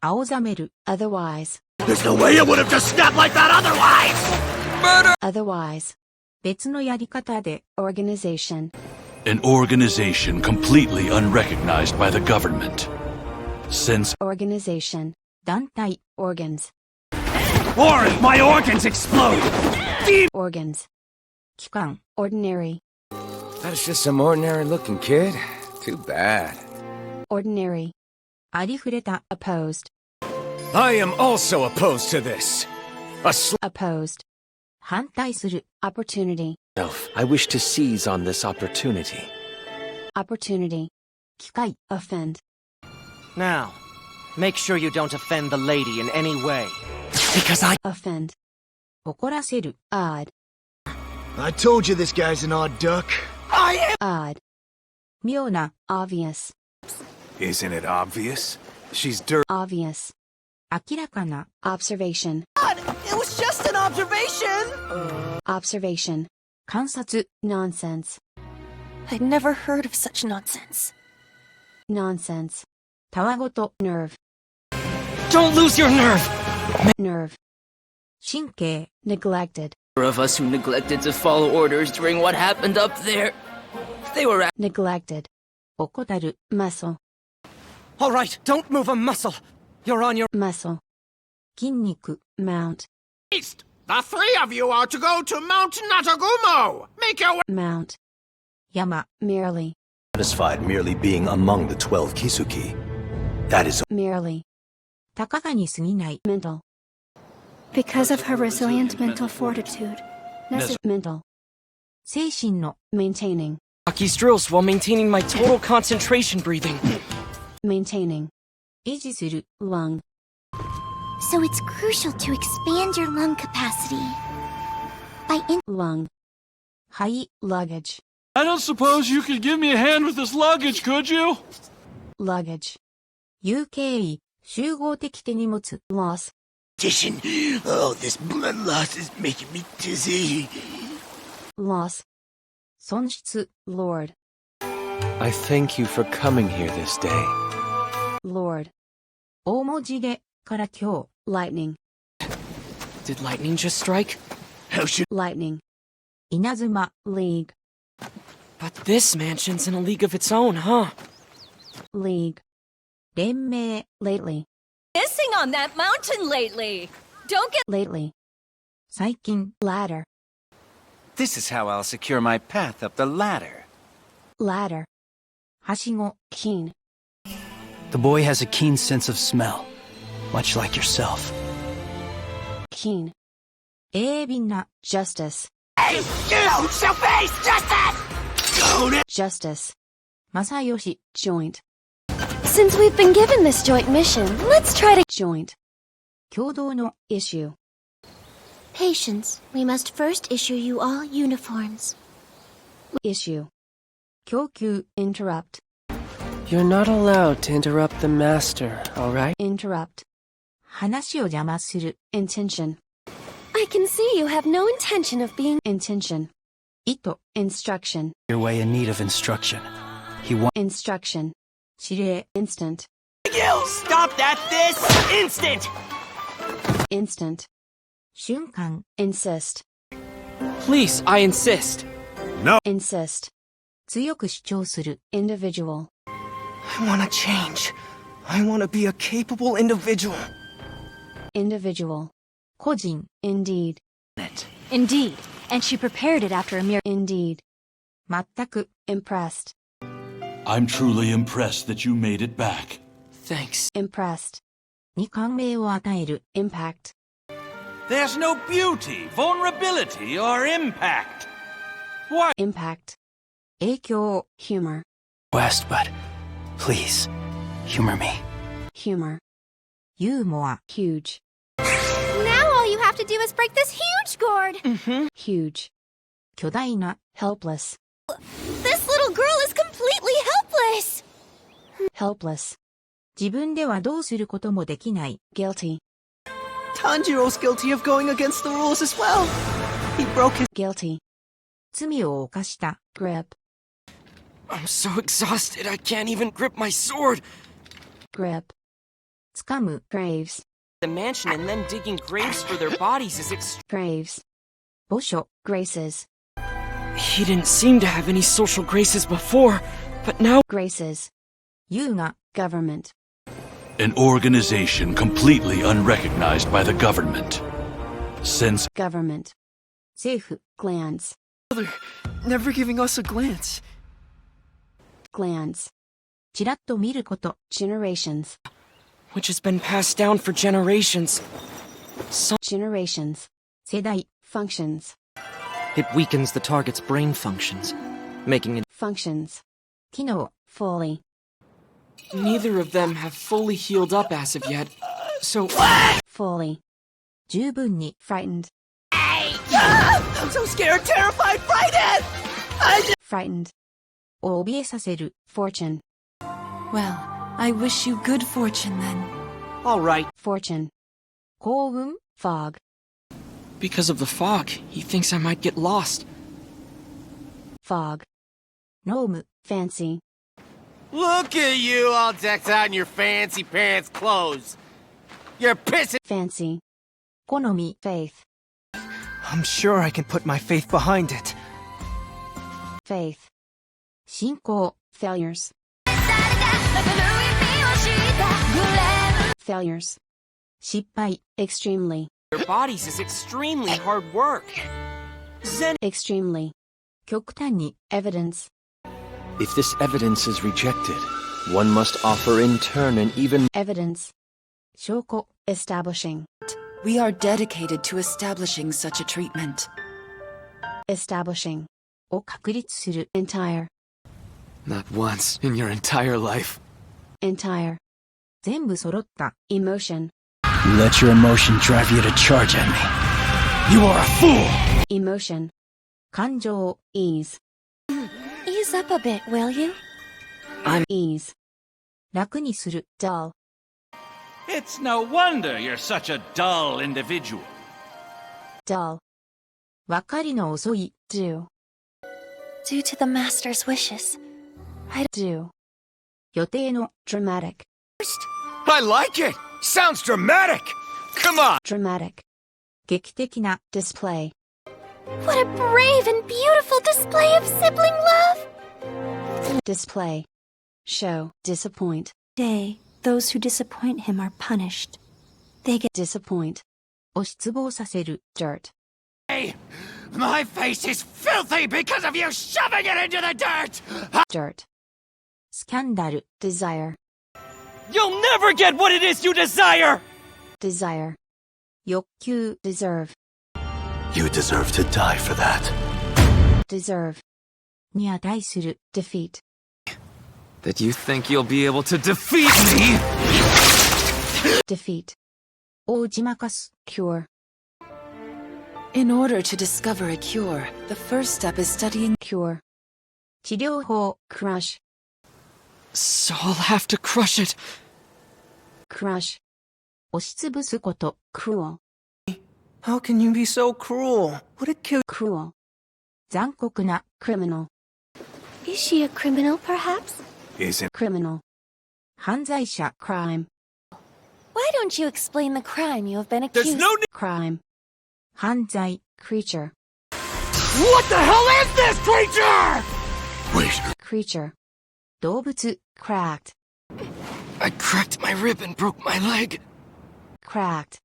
青ざめる。otherwise, There's no way it would have just snapped like that otherwise! otherwise, 別のやり方で。organization, An organization completely unrecognized by the government. Since organization, 団体。 organs, Or if my organs explode! organs, 機関。 ordinary, That's just some ordinary looking kid. Too bad. ordinary, ありふれた。 opposed, I am also opposed to this. opposed, 反対する。 opportunity, I wish to seize on this opportunity. opportunity, 機会。 offend, Now, make sure you don't offend the lady in any way. Because I... offend, 怒らせる。 odd, I told you this guy's an odd duck. odd, 妙な。 obvious, Isn't it obvious? She's dirty. obvious, 明らかな。 observation, It was just an observation! observation, 観察。 nonsense, I'd never heard of such nonsense. nonsense, たわごと。 nerve, Don't lose your nerve! nerve, 神経。 neglected, Of us who neglected to follow orders during what happened up there. They were neglected, 怠る。 muscle, All right, don't move a muscle. You're on your... muscle, 筋肉。 mount, The three of you are to go to Mount Natagumo! Make your way... mount, 山。 merely, Satisfied merely being among the 12 Kisuki. That is merely, たかがに過ぎない。 mental, Because of her resilient mental fortitude, mental, 精神の。 maintaining, Aki's drills while maintaining my total concentration breathing. maintaining, 維持する。 lung, So it's crucial to expand your lung capacity. By lung, 肺。 luggage, I don't suppose you could give me a hand with this luggage, could you? luggage, 有形位。集合的手荷物。 loss, Oh, this blood loss is making me dizzy. loss, 損失。 lord, I thank you for coming here this day. lord, 大文字で。から今日。 lightning, Did lightning just strike? How should... lightning, 稲妻。 league, But this mansion's in a league of its own, huh? league, 連盟。 lately, missing on that mountain lately. Don't get lately, 最近。 ladder, This is how I'll secure my path up the ladder. ladder, はしご。 keen, The boy has a keen sense of smell, much like yourself. keen, 鋭敏な。 justice, You shall face justice! justice, 正義。 joint, Since we've been given this joint mission, let's try to joint, 共同の。 issue, patience. We must first issue you all uniforms. issue, 供給。 interrupt, You're not allowed to interrupt the master, alright? interrupt, 話を邪魔する。 intention, I can see you have no intention of being intention, 意図。 instruction, Your way in need of instruction. He wants instruction, 指令。 instant, You stop that this instant! instant, 瞬間。 insist, Please, I insist. insist, 強く主張する。 individual, I want to change. I want to be a capable individual. Individual. 個人 Indeed. Indeed. And she prepared it after a mere. Indeed. 全く Impressed. I'm truly impressed that you made it back. Thanks. Impressed. に感銘を与える Impact. There's no beauty, vulnerability, or impact. Why? Impact. 影響 Humor. West, but please, humor me. Humor. ユーモア Huge. Now all you have to do is break this huge gourd! Huge. 巨大な Helpless. This little girl is completely helpless! Helpless. 自分ではどうすることもできない Guilty. Tanjiro's guilty of going against the rules as well. He broke his. Guilty. 罪を犯した Grip. I'm so exhausted I can't even grip my sword. Grip. 掴む Graves. The mansion and then digging graves for their bodies is Graves. 墓所 Graces. He didn't seem to have any social graces before, but now Graces. 優雅 Government. An organization completely unrecognized by the government. Since Government. 政府 Glance. never giving us a glance. Glance. ちらっと見ること Generations. which has been passed down for generations. Generations. 世代 Functions. It weakens the target's brain functions, making it. Functions. 機能 Fully. Neither of them have fully healed up as of yet, so. Fully. 十分に Frightened. I'm so scared, terrified, frightened! Frightened. を怯えさせる Fortune. Well, I wish you good fortune then. All right. Fortune. 幸運 Fog. Because of the fog, he thinks I might get lost. Fog. ノーム Fancy. Look at you all decked out in your fancy pants clothes. You're pissing. Fancy. 好み Faith. I'm sure I can put my faith behind it. Faith. 信仰 Failures. Failures. 失敗 Extremely. Their bodies is extremely hard work. Extremely. 極端に Evidence. If this evidence is rejected, one must offer in turn an even Evidence. 証拠 Establishing. We are dedicated to establishing such a treatment. Establishing. を確立する Entire. Not once in your entire life. Entire. 全部揃った Emotion. You let your emotion drive you to charge at me. You are a fool! Emotion. 感情 Ease. Ease up a bit, will you? Ease. 楽にする Dull. It's no wonder you're such a dull individual. Dull. 分かりの遅い Do. Due to the master's wishes. Do. 予定の Dramatic. I like it! Sounds dramatic! Come on! Dramatic. 劇的な Display. What a brave and beautiful display of sibling love! Display. Show. Disappoint. Day, those who disappoint him are punished. They get Disappoint. を失望させる Dirt. Hey, my face is filthy because of you shoving it into the dirt! Dirt. スキャンダル Desire. You'll never get what it is you desire! Desire. 欲求 Deserve. You deserve to die for that. Deserve. に値する Defeat. That you think you'll be able to defeat me? Defeat. を打ち負かす Cure. In order to discover a cure, the first step is studying. Cure. 治療法 Crush. So I'll have to crush it. Crush. 押しつぶすこと Cruel. How can you be so cruel? Would it kill? Cruel. 残酷な Criminal. Is she a criminal, perhaps? Isn't Criminal. 犯罪者 Crime. Why don't you explain the crime you have been accused of? Crime. 犯罪 Creature. What the hell is this creature? Wait. Creature. 動物 Cracked. I cracked my rib and broke my leg. Cracked.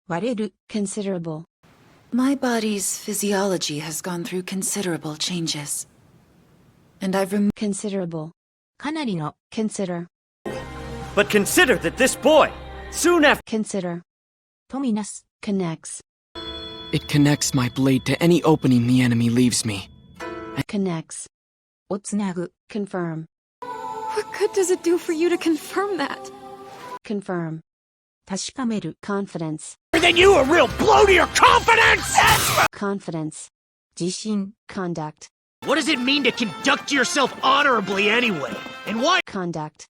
割れる。Considerable. My body's physiology has gone through considerable changes. And I've removed Considerable. かなりの。Consider. But consider that this boy, soon after... Consider. とみなす。Connects. It connects my blade to any opening the enemy leaves me. Connects. をつなぐ。Confirm. What good does it do for you to confirm that? Confirm. 確かめる。Confidence. Then you a real blow to your confidence! Confidence. 自信。Conduct. What does it mean to conduct yourself honorably anyway? And why? Conduct.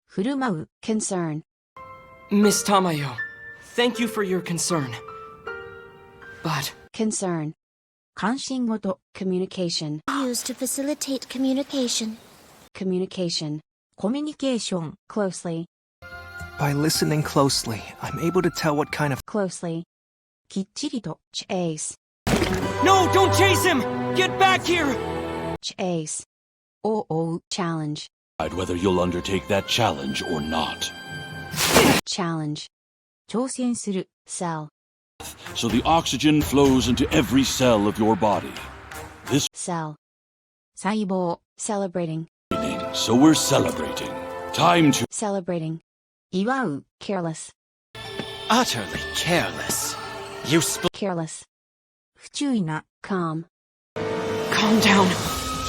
振る舞う。Concern. Miss Tamayo, thank you for your concern. But... Concern. 関心事。Communication. Used to facilitate communication. Communication. コミュニケーション。Closely. By listening closely, I'm able to tell what kind of... Closely. きっちりと。Chase. No, don't chase him! Get back here! Chase. を追う。Challenge. Whether you'll undertake that challenge or not. Challenge. 挑戦する。Cell. So the oxygen flows into every cell of your body. This Cell. 細胞。Celebrating. so we're celebrating. Time to Celebrating. 祝う。Careless. Utterly careless. You Careless. 不注意な。Calm. Calm down.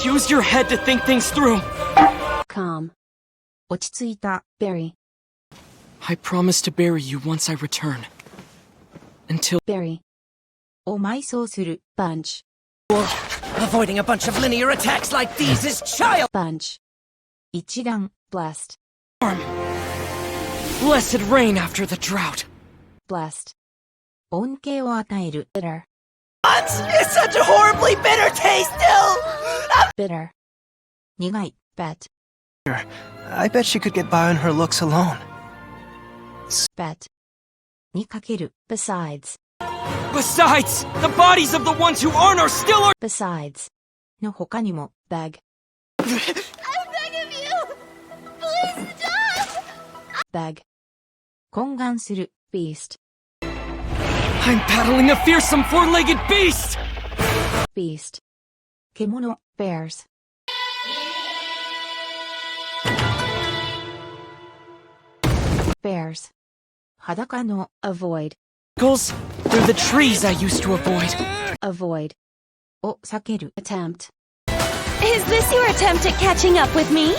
Use your head to think things through. Calm. 落ち着いた。Bury. I promise to bury you once I return. Until... Bury. を埋葬する。Bunch. Avoiding a bunch of linear attacks like these is child... Bunch. 一覧。Blessed. Blessed rain after the drought. Blessed. 恩恵を与える。Bitter. It's such a horribly bitter taste still! Bitter. 苦い。Bet. I bet she could get by on her looks alone. Bet. にかける。Besides. Besides, the bodies of the ones who aren't are still are... Besides. の他にも。Beg. I beg of you! Please stop! Beg. 懇願する。Beast. I'm battling a fearsome four-legged beast! Beast. 獣。Bears. Bears. 裸の。Avoid. They're the trees I used to avoid. Avoid. を避ける。Attempt. Is this your attempt at catching up with me?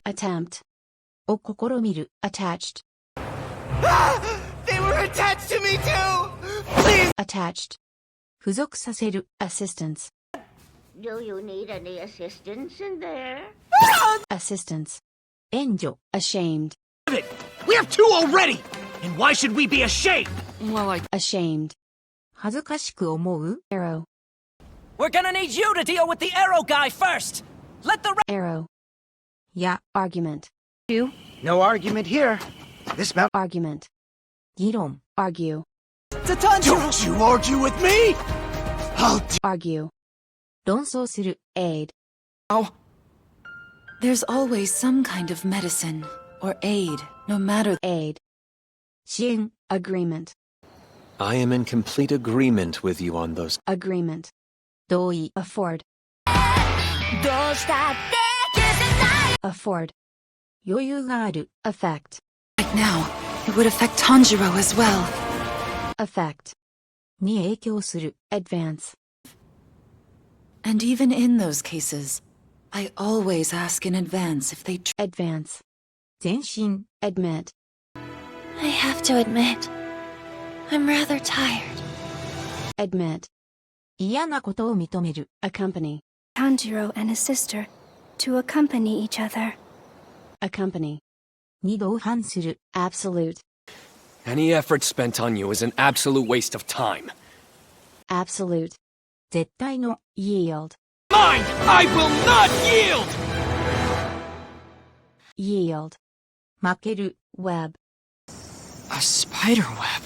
Attempt. を試みる。Attached. They were attached to me too! Please! Attached. 付属させる。Assistance. Do you need any assistance in there? Assistance. 援助。Ashamed. We have two already! And why should we be ashamed? Well, Ashamed. 恥ずかしく思う。Arrow. We're gonna need you to deal with the arrow guy first! Let the Arrow. や。Argument. No argument here. This mount... Argument. 議論。Argue. Don't you argue with me! Argue. 論争する。Aid. There's always some kind of medicine or aid, no matter... Aid. 支援。Agreement. I am in complete agreement with you on those. Agreement. 同意。Afford. Afford. 余裕がある。Affect. Right now, it would affect Tanjiro as well. Affect. に影響する。Advance. And even in those cases, I always ask in advance if they... Advance. 前進。Admit. I have to admit, I'm rather tired. Admit. 嫌なことを認める。Accompany. Tanjiro and his sister to accompany each other. Accompany. に同伴する。Absolute. Any effort spent on you is an absolute waste of time. Absolute. 絶対の。Yield. Mine! I will not yield! Yield. 負ける。Web. A spider web.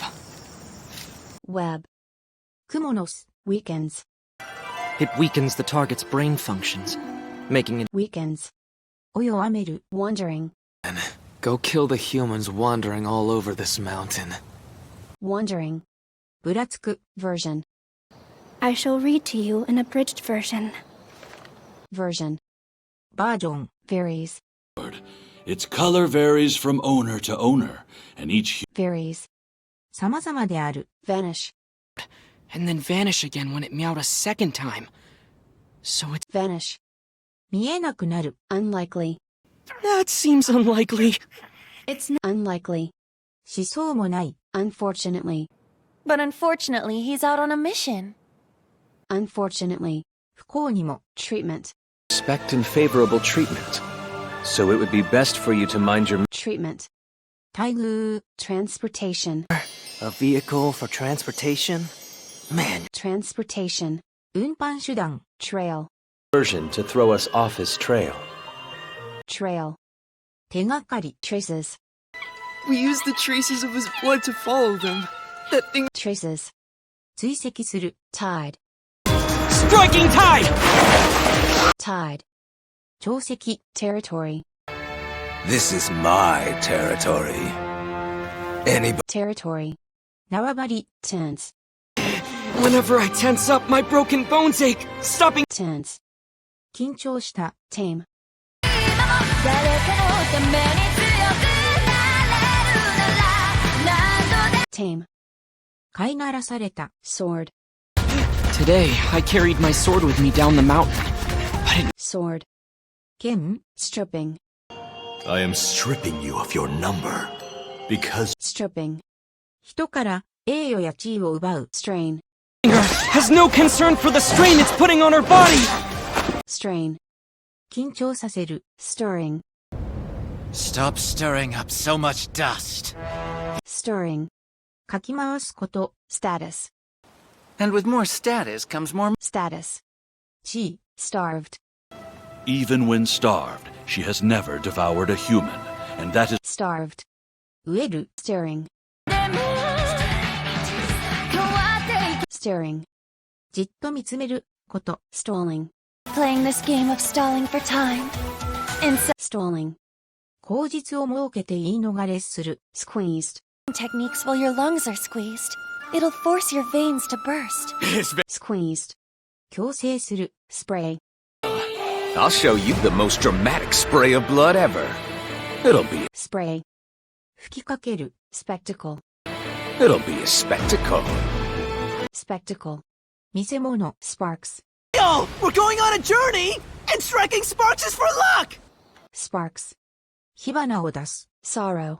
Web. クモの巣。Weakens. It weakens the target's brain functions, making it... Weakens. を弱める。Wandering. Go kill the humans wandering all over this mountain. Wandering. ぶらつく Version. I shall read to you an abridged version. Version. バージョン Varies. Its color varies from owner to owner, and each Varies. 様々である Vanish. And then vanish again when it meowed a second time. So it's Vanish. 見えなくなる Unlikely. That seems unlikely. It's unlikely. しそうもない Unfortunately. But unfortunately, he's out on a mission. Unfortunately. 不幸にも Treatment. Expect and favorable treatment. So it would be best for you to mind your Treatment. 待遇 Transportation. A vehicle for transportation? Man. Transportation. 運搬手段 Trail. version to throw us off his trail. Trail. 手がかり Traces. We used the traces of his blood to follow them. That thing. Traces. 追跡する Tide. Striking tide! Tide. 潮汐 Territory. This is my territory. Anybody? Territory. 縄張り Tense. Whenever I tense up, my broken bones ache. Stopping. Tense. 緊張した Tame. Tame. 飼いならされた Sword. Today, I carried my sword with me down the mountain. Sword. 剣 Stripping. I am stripping you of your number. Because Stripping. 人から栄誉や地位を奪う Strain. Has no concern for the strain it's putting on her body! Strain. 緊張させる Stirring. Stop stirring up so much dust. Stirring. かき回すこと Status. And with more status comes more Status. 地位 Starved. Even when starved, she has never devoured a human, and that is Starved. 飢える Stirring. Stirring. じっと見つめること Stalling. Playing this game of stalling for time. Stalling. 口実を設けて言い逃れする Squeezed. Techniques while your lungs are squeezed. It'll force your veins to burst. Squeezed. 強制する Spray. I'll show you the most dramatic spray of blood ever. It'll be Spray. 吹きかける Spectacle. it'll be a spectacle. Spectacle. 見せ物 Sparks. Yo! We're going on a journey! And striking sparks is for luck! Sparks. 火花を出す Sorrow.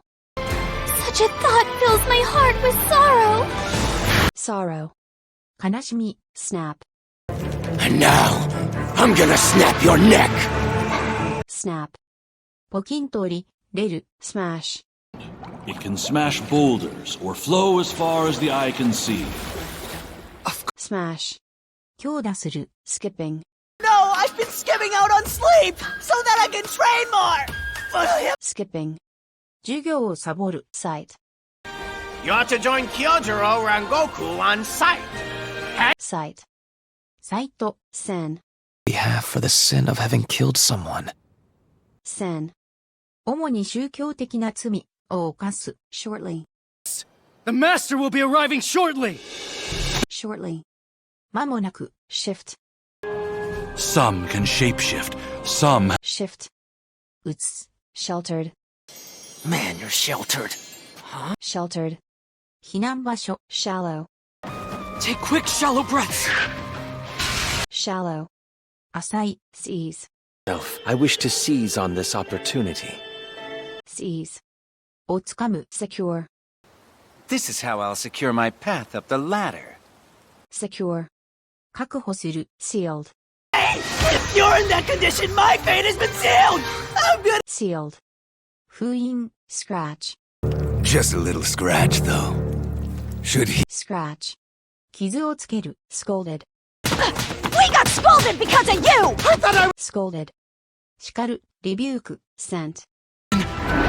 Such a thought fills my heart with sorrow. Sorrow. 悲しみ Snap. And now, I'm gonna snap your neck! Snap. ポキンと折れる Smash. it can smash boulders or flow as far as the eye can see. Smash. 強打する Skipping. No, I've been skipping out on sleep so that I can train more! Skipping. 授業をサボる Sight. You ought to join Kyojuro Rangoku on site. Sight. サイト Sin. Behalf for the sin of having killed someone. Sin. 主に宗教的な罪を犯す Shortly. The master will be arriving shortly! Shortly. 間もなく Shift. Some can shapeshift, some Shift. 打つ Sheltered. Man, you're sheltered. Sheltered. 避難場所 Shallow. Take quick, shallow breaths! Shallow. 浅い Seize. I wish to seize on this opportunity. Seize. をつかむ Secure. This is how I'll secure my path up the ladder. Secure. 確保する Sealed. Hey! If you're in that condition, my fate has been sealed! I'm gonna— Sealed. 封印 Scratch. Just a little scratch, though. Should he? Scratch. 傷をつける Scolded. We got scolded because of you! I thought I— Scolded. 叱るリビューク Scent.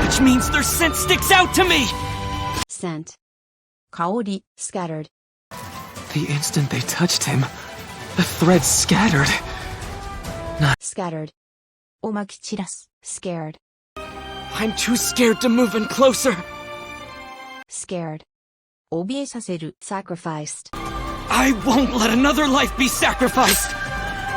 Which means their scent sticks out to me! Scent. 香り Scattered. The instant they touched him, the threads scattered. Scattered. をまき散らす Scared. I'm too scared to move in closer. Scared. 怯えさせる。Sacrificed. I won't let another life be sacrificed.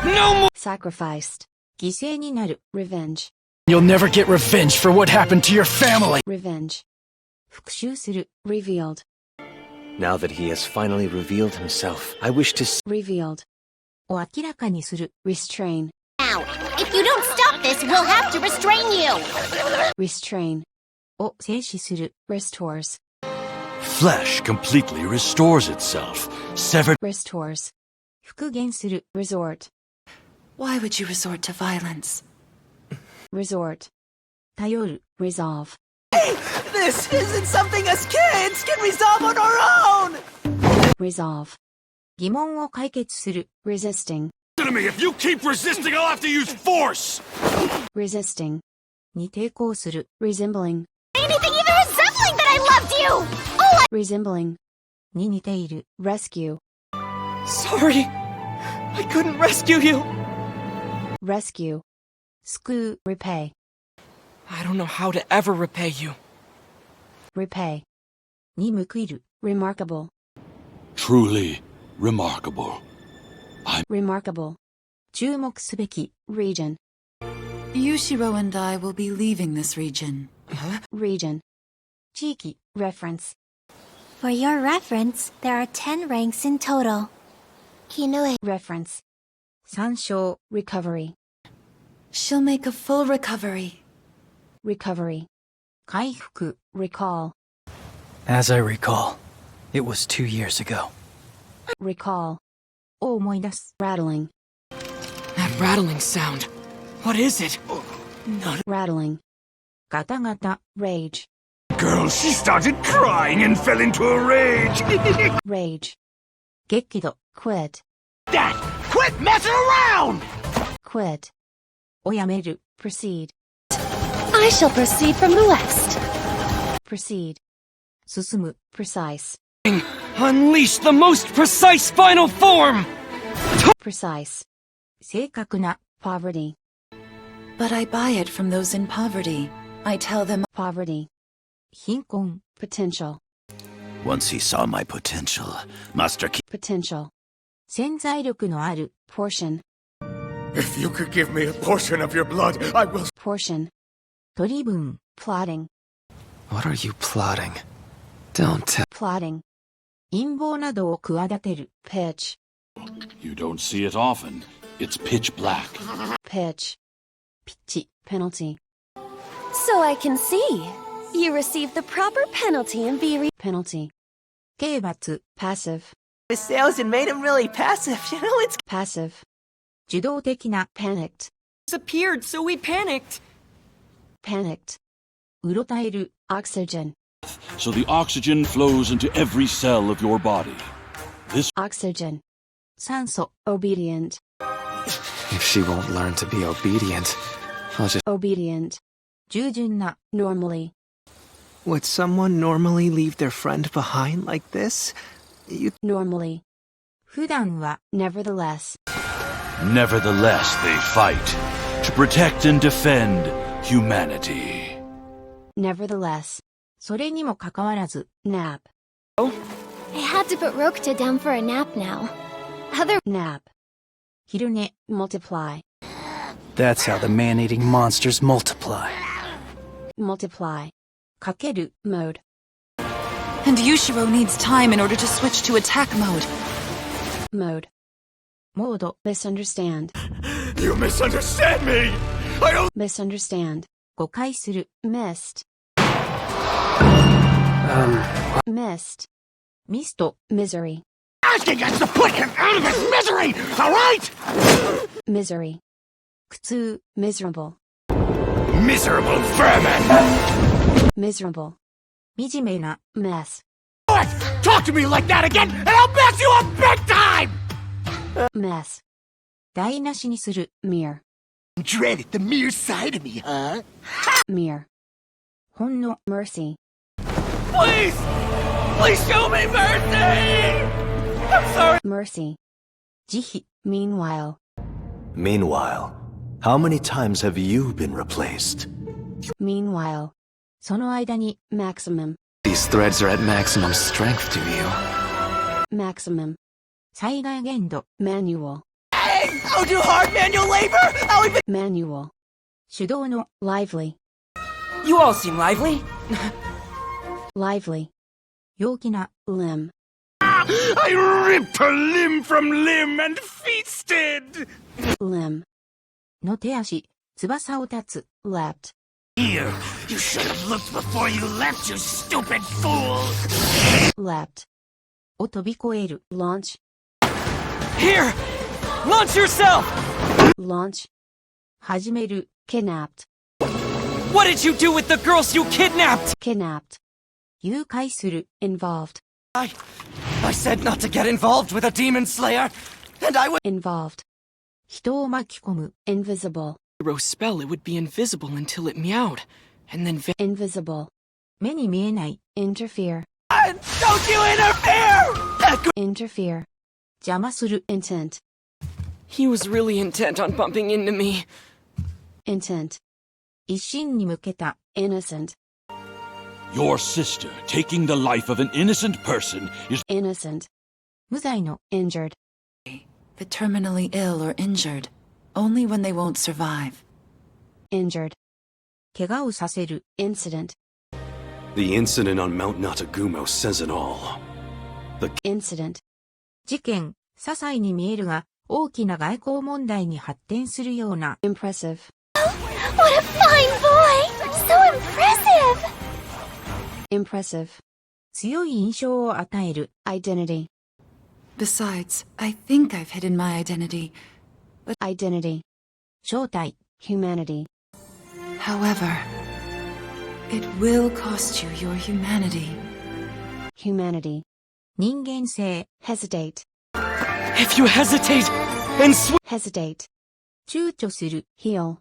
No more. Sacrificed. 犠牲になる。Revenge. You'll never get revenge for what happened to your family. Revenge. 復讐する。Revealed. Now that he has finally revealed himself, I wish to Revealed. を明らかにする。Restrain. Now, if you don't stop this, we'll have to restrain you! Restrain. を制止する。Restores. Flesh completely restores itself. Severed. Restores. 復元する。Resort. Why would you resort to violence? Resort. 頼る。Resolve. This isn't something us kids can resolve on our own! Resolve. 疑問を解決する。Resisting. Listen to me. If you keep resisting, I'll have to use force. Resisting. に抵抗する。Resembling. Anything even resembling that I loved you! Resembling. に似ている。Rescue. Sorry. I couldn't rescue you. Rescue. 救う。Repay. I don't know how to ever repay you. Repay. に報いる。Remarkable. Truly remarkable. Remarkable. 注目すべき。Region. Yushiro and I will be leaving this region. Region. 地域。Reference. For your reference, there are 10 ranks in total. Kinoe. Reference. 参照。Recovery. She'll make a full recovery. Recovery. 回復。Recall. As I recall, it was 2 years ago. Recall. を思い出す。Rattling. That rattling sound. What is it? Rattling. ガタガタ。Rage. Girl, she started crying and fell into a rage. Rage. 激怒。Quit. Dad, quit messing around! Quit. をやめる。Proceed. I shall proceed from the west. Proceed. 進む。Precise. Unleash the most precise final form! Precise. 正確な。Poverty. But I buy it from those in poverty. I tell them Poverty. 貧困。Potential. Once he saw my potential, Master Ki. Potential. 潜在力のある。Portion. If you could give me a portion of your blood, I will. Portion. 取り分。Plotting. What are you plotting? Don't tell. Plotting. 陰謀などを企てる。Pitch. You don't see it often. It's pitch black. Pitch. ピッチ。 Penalty. So I can see. You receive the proper penalty and be Penalty. 刑罰。Passive. The salesman made him really passive. You know, it's Passive. 受動的な。Panicked. Disappeared, so we panicked. Panicked. うろたえる。Oxygen. So the oxygen flows into every cell of your body. This Oxygen. 酸素。Obedient. If she won't learn to be obedient, I'll just... Obedient. 従順な。Normally. Would someone normally leave their friend behind like this? Normally. 普段は。 Nevertheless. Nevertheless, they fight to protect and defend humanity. Nevertheless. それにもかかわらず。Nap. I had to put Rokta down for a nap now. Nap. 昼寝。Multiply. That's how the man-eating monsters multiply. Multiply. かける。Mode. And Yushiro needs time in order to switch to attack mode. Mode. モード。Misunderstand. You misunderstand me! I don't. Misunderstand. 誤解する。Missed. Missed. ミスト。Misery. Asking us to put him out of his misery, alright? Misery. 苦痛。 Miserable. Miserable vermin! Miserable. 惨めな。Mess. What? Talk to me like that again, and I'll mess you up big time! Mess. 台無しにする。Mere. Dread the mere sight of me, huh? Mere. ほんの。Mercy. Please! Please show me mercy! I'm sorry. Mercy. 慈悲。 Meanwhile. Meanwhile, how many times have you been replaced? Meanwhile. その間に Maximum. These threads are at maximum strength to you. Maximum. 最大限度 Hey! Manual. I'll do hard manual labor! I'll even— Manual. 手動の Lively. You all seem lively. Lively. 陽気な Limb. I ripped her limb from limb and feasted! Limb. の手足、翼を立つ Leapt. Here, you should have looked before you leapt, you stupid fool! Leapt. を飛び越える Launch. Here! Launch yourself! Launch. 始める Kidnapped. What did you do with the girls you kidnapped? Kidnapped. 誘拐する Involved. I said not to get involved with a demon slayer, and I would— Involved. 人を巻き込む Invisible. Spell, it would be invisible until it meowed, and then Invisible. 目に見えない Interfere. Don't you interfere! Interfere. 邪魔する Intent. he was really intent on bumping into me. Intent. 一心に向けた Innocent. Your sister taking the life of an innocent person is Innocent. 無罪の Injured. The terminally ill or injured, only when they won't survive. Injured. 怪我をさせる Incident. The incident on Mount Natagumo says it all. Incident. 事件、些細に見えるが大きな外交問題に発展するような Impressive. What a fine boy! So impressive! Impressive. 強い印象を与える Identity. Besides, I think I've hidden my identity. But Identity. 正体 Humanity. however, it will cost you your humanity. Humanity. 人間性 Hesitate. If you hesitate and Hesitate. 躊躇する Heal.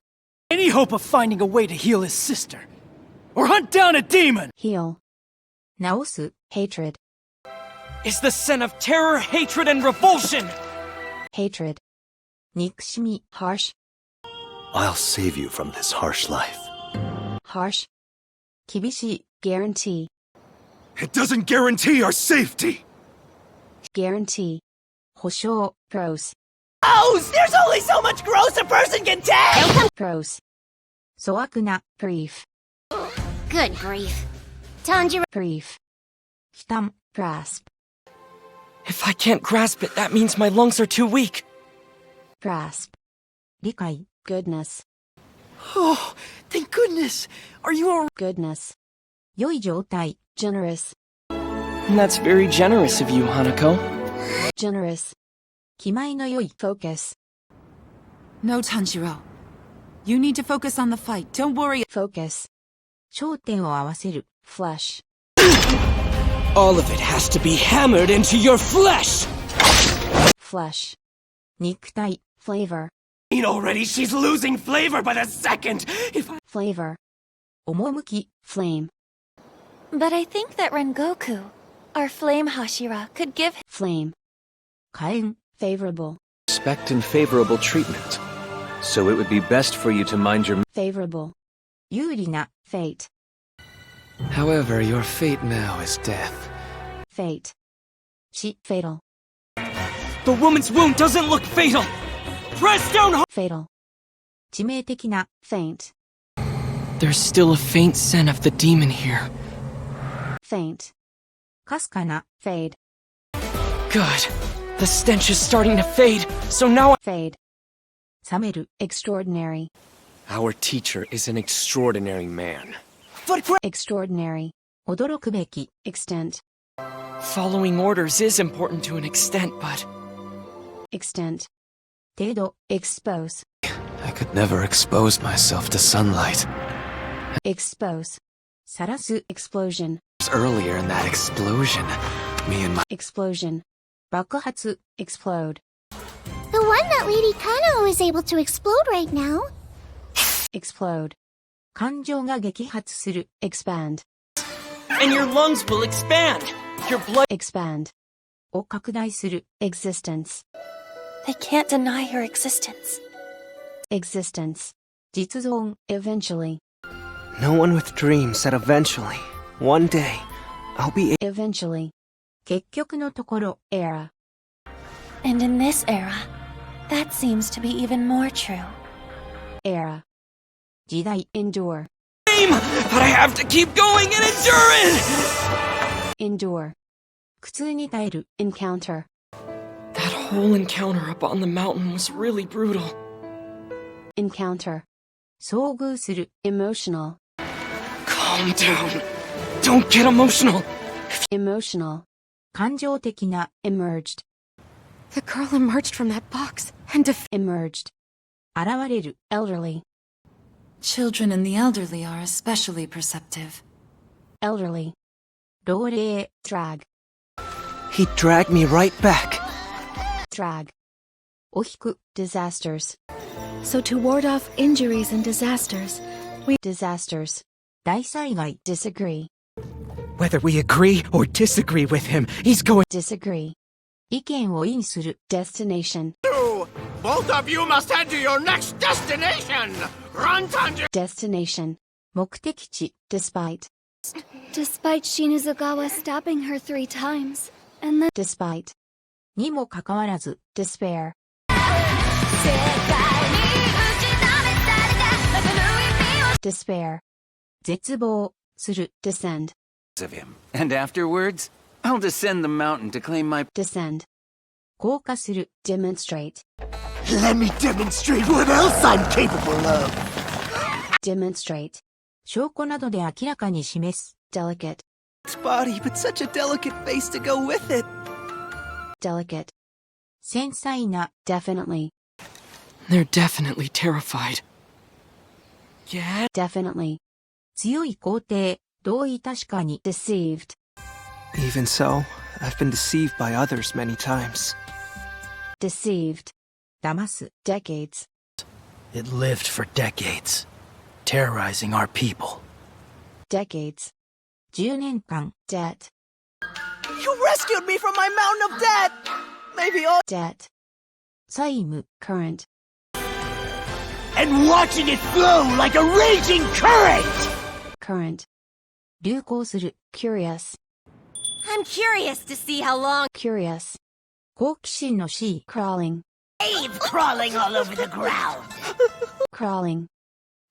any hope of finding a way to heal his sister, or hunt down a demon, Heal. 直す Hatred. is the sin of terror, hatred, and revulsion. Hatred. 憎しみ Harsh. I'll save you from this harsh life. Harsh. 厳しい Guarantee. It doesn't guarantee our safety. Guarantee. 保証 Pros. Gross! There's only so much gross a person can take! Pros. 粗悪な Brief. Good grief. Tanjiro. Brief. 負担 Grasp. If I can't grasp it, that means my lungs are too weak. Grasp. 理解 Goodness. Oh, thank goodness. Are you all— Goodness. 良い状態 Generous. That's very generous of you, Hanako. Generous. 気前の良い Focus. No, Tanjiro. You need to focus on the fight. Don't worry. Focus. 焦点を合わせる Flesh. All of it has to be hammered into your flesh! Flesh. 肉体 Flavor. Already, she's losing flavor by the second! If I— Flavor. 趣 Flame. But I think that Rengoku, our flame Hashira, could give Flame. 火炎 Favorable. Respect and favorable treatment. So it would be best for you to mind your Favorable. 有利な Fate. However, your fate now is death. Fate. 死 Fatal. The woman's wound doesn't look fatal! Press down hard! Fatal. 致命的な Faint. There's still a faint scent of the demon here. Faint. かすかな Fade. Good. The stench is starting to fade, so now Fade. 冷める Extraordinary. Our teacher is an extraordinary man. Extraordinary. 驚くべき Extent. following orders is important to an extent, but Extent. 程度 Expose. I could never expose myself to sunlight. Expose. さらす Explosion. Earlier in that explosion, me and my Explosion. 爆発 Explode. The one that Lady Kanao is able to explode right now. Explode. 感情が激発する Expand. And your lungs will expand! Your blood— Expand. を拡大する Existence. They can't deny her existence. Existence. 実存 Eventually. No one with dreams that eventually, one day, I'll be Eventually. 結局のところ、Era. And in this era, that seems to be even more true. Era. 時代、Endure. But I have to keep going and endure it! Endure. 苦痛に耐える、Encounter. That whole encounter up on the mountain was really brutal. Encounter. 遭遇する、Emotional. Calm down. Don't get emotional. Emotional. 感情的な、Emerged. The girl emerged from that box and Emerged. 現れる、Elderly. Children and the elderly are especially perceptive. Elderly. 老齢、Drag. He dragged me right back. Drag. お引く、 Disasters. So to ward off injuries and disasters, Disasters. 大災害、Disagree. Whether we agree or disagree with him, he's going. Disagree. 意見を因する、Destination. Both of you must head to your next destination! Run, Tanjiro! Destination. 目的地、Despite. Despite Shinizugawa stabbing her 3 times, and then Despite. にもかかわらず、Despair. Despair. 絶望、する、Descend. Of him. And afterwards, I'll descend the mountain to claim my... Descend. 降下する、Demonstrate. Let me demonstrate what else I'm capable of. Demonstrate. 証拠などで明らかに示す、Delicate. Body, but such a delicate face to go with it. Delicate. 繊細な、Definitely. They're definitely terrified. Yeah? Definitely. 強い肯定、同意確かに、Deceived. Even so, I've been deceived by others many times. Deceived. 騙す、Decades. It lived for decades, terrorizing our people. Decades. 10年間、Debt. You rescued me from my mountain of debt! Maybe all. Debt. 債務、Current. And watching it flow like a raging current! Current. 流行する、Curious. I'm curious to see how long Curious. 好奇心の C、 Crawling. Cave crawling all over the ground. Crawling.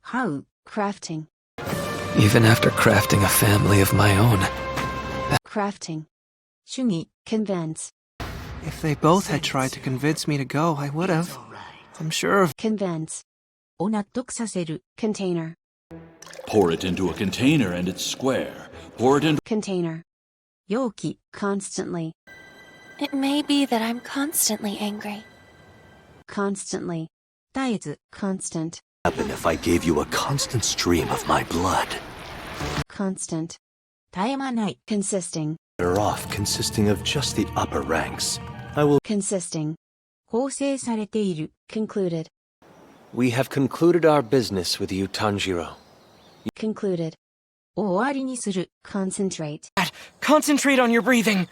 How. Crafting. Even after crafting a family of my own. Crafting. 主義、 Convince. If they both had tried to convince me to go, I would have. I'm sure of. Convince. を納得させる、Container. Pour it into a container and it's square. Pour it into... Container. 容器、 Constantly. it may be that I'm constantly angry. Constantly. 絶えず、 Constant. Happen if I gave you a constant stream of my blood. Constant. 絶え間ない、 Consisting. Better off consisting of just the upper ranks. I will... Consisting. 構成されている、 Concluded. We have concluded our business with you, Tanjiro. Concluded. を終わりにする、 Concentrate. Concentrate on your breathing.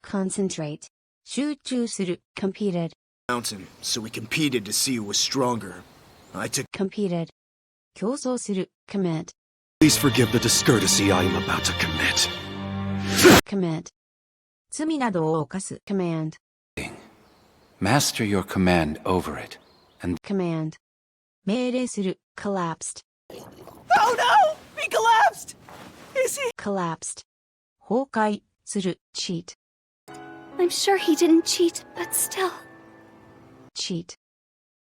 Concentrate. 集中する、 Competed. Mountain, so we competed to see who was stronger. I took... Competed. 競争する、 Commit. Please forgive the discourtesy I am about to commit. Commit. 罪などを犯す、 Command. Master your command over it. And Command. 命令する、 Collapsed. Oh no! He collapsed! Is he? Collapsed. 崩壊する、 Cheat. I'm sure he didn't cheat, but still. Cheat.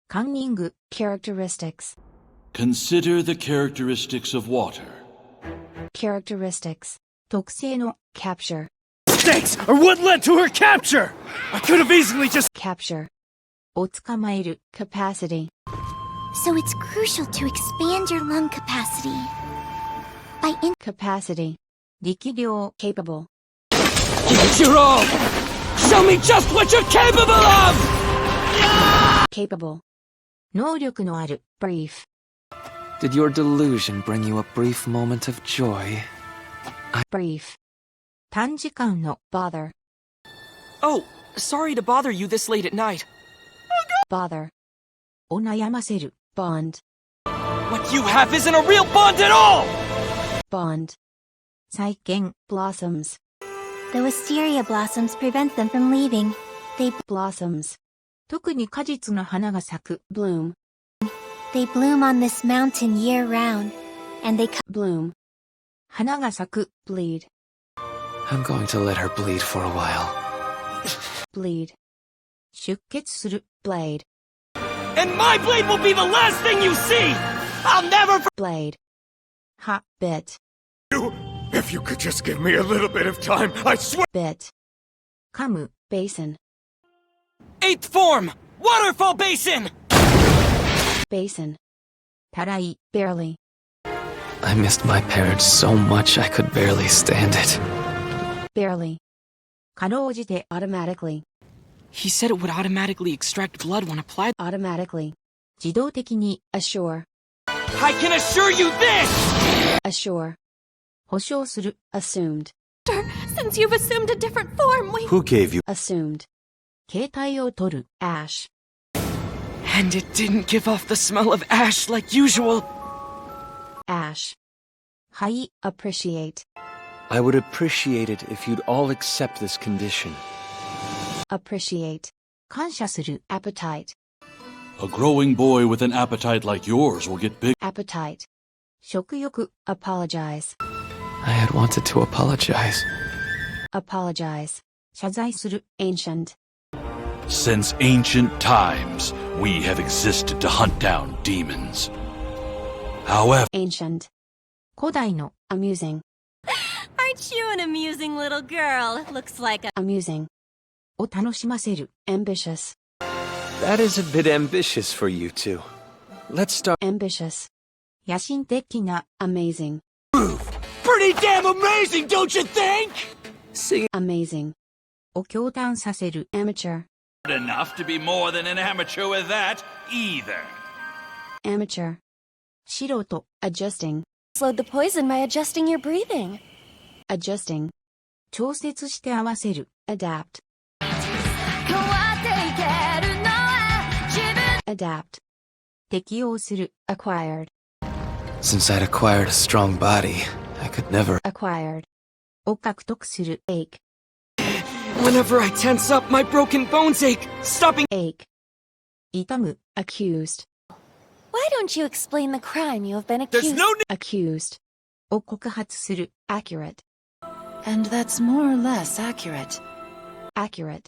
カンニング、 Characteristics. Consider the characteristics of water. Characteristics. 特性の、 Capture. Mistakes are what led to her capture! I could have easily just... Capture. を捕まえる、 Capacity. So it's crucial to expand your lung capacity. By Capacity. 力量、 Capable. Give it your all! Show me just what you're capable of! Capable. 能力のある、 Brief. Did your delusion bring you a brief moment of joy? Brief. 短時間の、 Bother. Oh, sorry to bother you this late at night. Bother. を悩ませる、 Bond. What you have isn't a real bond at all! Bond. 再建 Blossoms. The wisteria blossoms prevent them from leaving. They Blossoms. 特に果実の花が咲く Bloom. They bloom on this mountain year round, and they Bloom. 花が咲く Bleed. I'm going to let her bleed for a while. Bleed. 出血する Blade. And my blade will be the last thing you see! I'll never Blade. 葉 Bit. If you could just give me a little bit of time, I swear. Bit. 噛む Basin. 8th form! Waterfall basin! Basin. たらい Barely. I missed my parents so much I could barely stand it. Barely. かろうじて Automatically. He said it would automatically extract blood when applied. Automatically. 自動的に Assure. I can assure you this! Assure. 保証する Assumed. Since you've assumed a different form, we... Who gave you? Assumed. 携帯を取る Ash. And it didn't give off the smell of ash like usual. Ash. はい Appreciate. I would appreciate it if you'd all accept this condition. Appreciate. 感謝する Appetite. A growing boy with an appetite like yours will get big. Appetite. 食欲 Apologize. I had wanted to apologize. Apologize. 謝罪する Ancient. Since ancient times, we have existed to hunt down demons. However, Ancient. 古代の Amusing. Aren't you an amusing little girl? Looks like a... Amusing. を楽しませる Ambitious. That is a bit ambitious for you two. Let's start. Ambitious. 野心的な Amazing. Pretty damn amazing, don't you think? Sing. Amazing. を驚嘆させる Amateur. enough to be more than an amateur with that, either. Amateur. 素人 Adjusting. Slowed the poison by adjusting your breathing. Adjusting. 調節して合わせる Adapt. Adapt. 適応する Acquired. Since I'd acquired a strong body, I could never. Acquired. を獲得する Ache. Whenever I tense up, my broken bones ache. Stopping. Ache. 痛む Accused. Why don't you explain the crime you have been accused? Accused. を告発する Accurate. And that's more or less accurate. Accurate.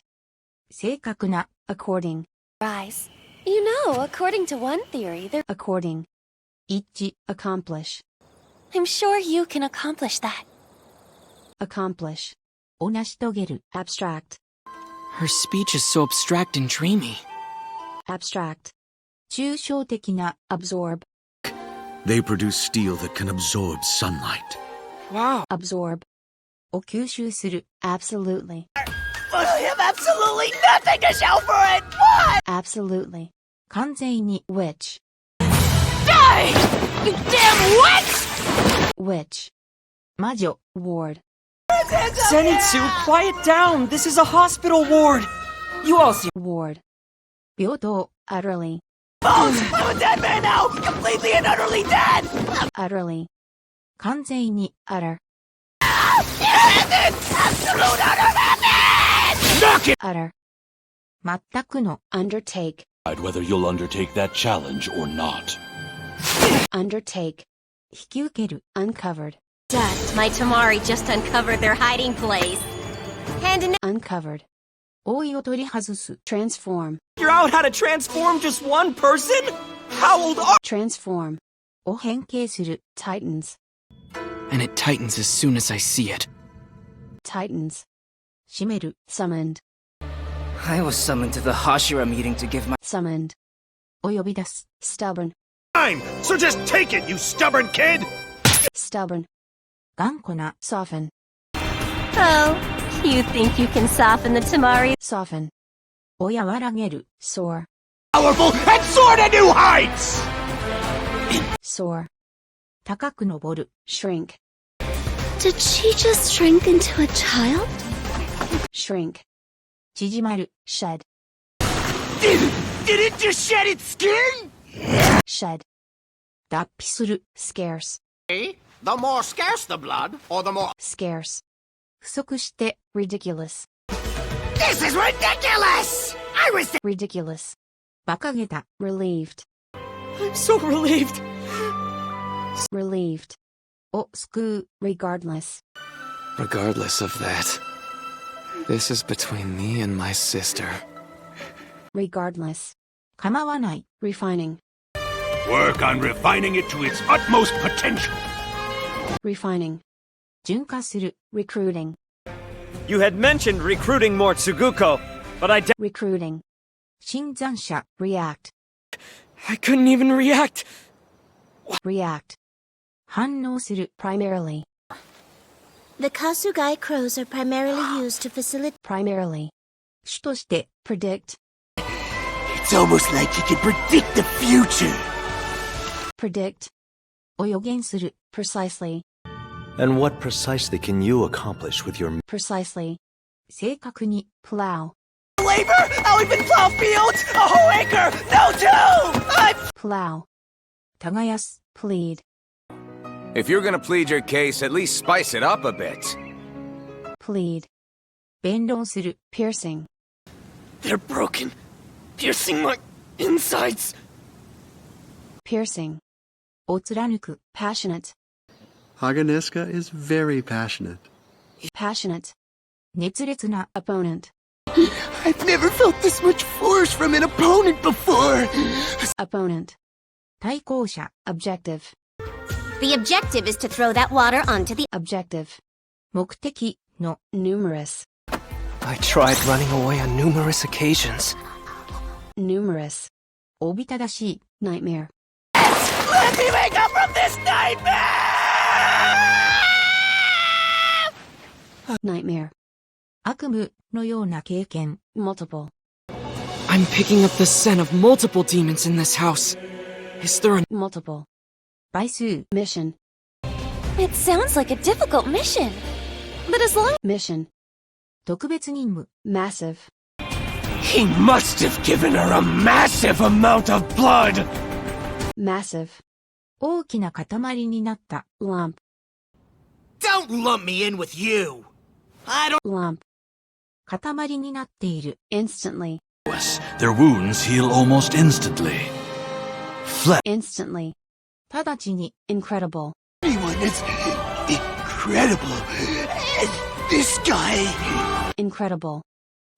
正確な According. Rise. You know, according to one theory, there... According. 一致 Accomplish. I'm sure you can accomplish that. Accomplish. を成し遂げる Abstract. Her speech is so abstract and dreamy. Abstract. 抽象的な Absorb. They produce steel that can absorb sunlight. Wow. Absorb. を吸収する Absolutely. I have absolutely nothing to show for it! What? Absolutely. 完全に Witch. Die! You damn witch! Witch. 魔女 Ward. Zenitsu, quiet down! This is a hospital ward! You all see... Ward. 平等 Utterly. Balls! I'm a dead man now! Completely and utterly dead! Utterly. 完全に Utter. Absolute utter madness! Knock it! Utter. 全くの Undertake. Whether you'll undertake that challenge or not. Undertake. 引き受ける Uncovered. Dust. My Tamari just uncovered their hiding place. Hand in... Uncovered. 覆いを取り外す Transform. You're out how to transform just one person? How old are... Transform. を変形する Tightens. And it tightens as soon as I see it. Tightens. 締める Summoned. I was summoned to the Hashira meeting to give my... Summoned. を呼び出す Stubborn. Fine, so just take it, you stubborn kid! Stubborn. 頑固な Soften. Oh, you think you can soften the Tamari? Soften. を和らげる Soar. Powerful and soar to new heights! Soar. 高く登る Shrink. Did she just shrink into a child? Shrink. 縮まる Shed. Did it just shed its skin? Shed. 脱皮する。Scarce. The more scarce the blood, or the more... Scarce. 不足して。Ridiculous. This is ridiculous! I was... Ridiculous. 馬鹿げた。Relieved. I'm so relieved. Relieved. を救う。 Regardless. Regardless of that, this is between me and my sister. Regardless. 構わない。Refining. Work on refining it to its utmost potential. Refining. 純化する。Recruiting. You had mentioned recruiting more Tsuguko, but I Recruiting. 新参者。React. I couldn't even react. React. 反応する。Primarily. The Kasugai crows are primarily used to facilitate. Primarily. 主として。Predict. It's almost like you can predict the future. Predict. を予言する。Precisely. And what precisely can you accomplish with your... Precisely. 正確に。Plow. labor? I'll even plow fields? A whole acre? No, two! Plow. 耕す。Plead. If you're gonna plead your case, at least spice it up a bit. Plead. 弁論する。Piercing. They're broken. Piercing my insides. Piercing. を貫く。Passionate. Haganiska is very passionate. Passionate. 熱烈な。Opponent. I've never felt this much force from an opponent before. Opponent. 対向者。Objective. The objective is to throw that water onto the Objective. 目的の。Numerous. I tried running away on numerous occasions. Numerous. おびただしい。Nightmare. Let me wake up from this nightmare! Nightmare. 悪夢のような経験。Multiple. I'm picking up the scent of multiple demons in this house. Is there a... Multiple. 倍数。Mission. It sounds like a difficult mission. But as long... Mission. 特別任務。Massive. He must have given her a massive amount of blood! Massive. 大きな塊になった。Lump. Don't lump me in with you! I don't... Lump. 塊になっている。Instantly. Their wounds heal almost instantly. Instantly. 直ちに。Incredible. Everyone is incredible. This guy... Incredible.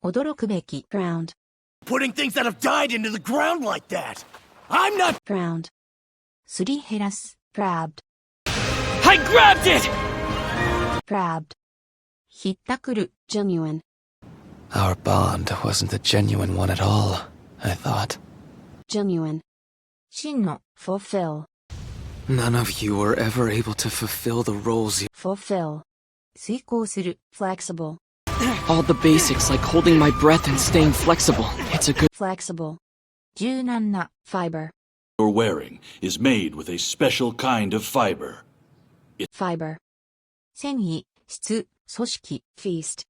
驚くべき。Ground. Putting things that have died into the ground like that! I'm not... Ground. すり減らす。Grabbed. I grabbed it! Grabbed. ひったくる。Genuine. Our bond wasn't a genuine one at all, I thought. Genuine. 真の。Fulfill. None of you were ever able to fulfill the roles you... Fulfill. 遂行する。Flexible. All the basics like holding my breath and staying flexible. It's a good... Flexible. 柔軟な。Fiber. You're wearing is made with a special kind of fiber. Fiber. 繊維、質、組織。She Feast.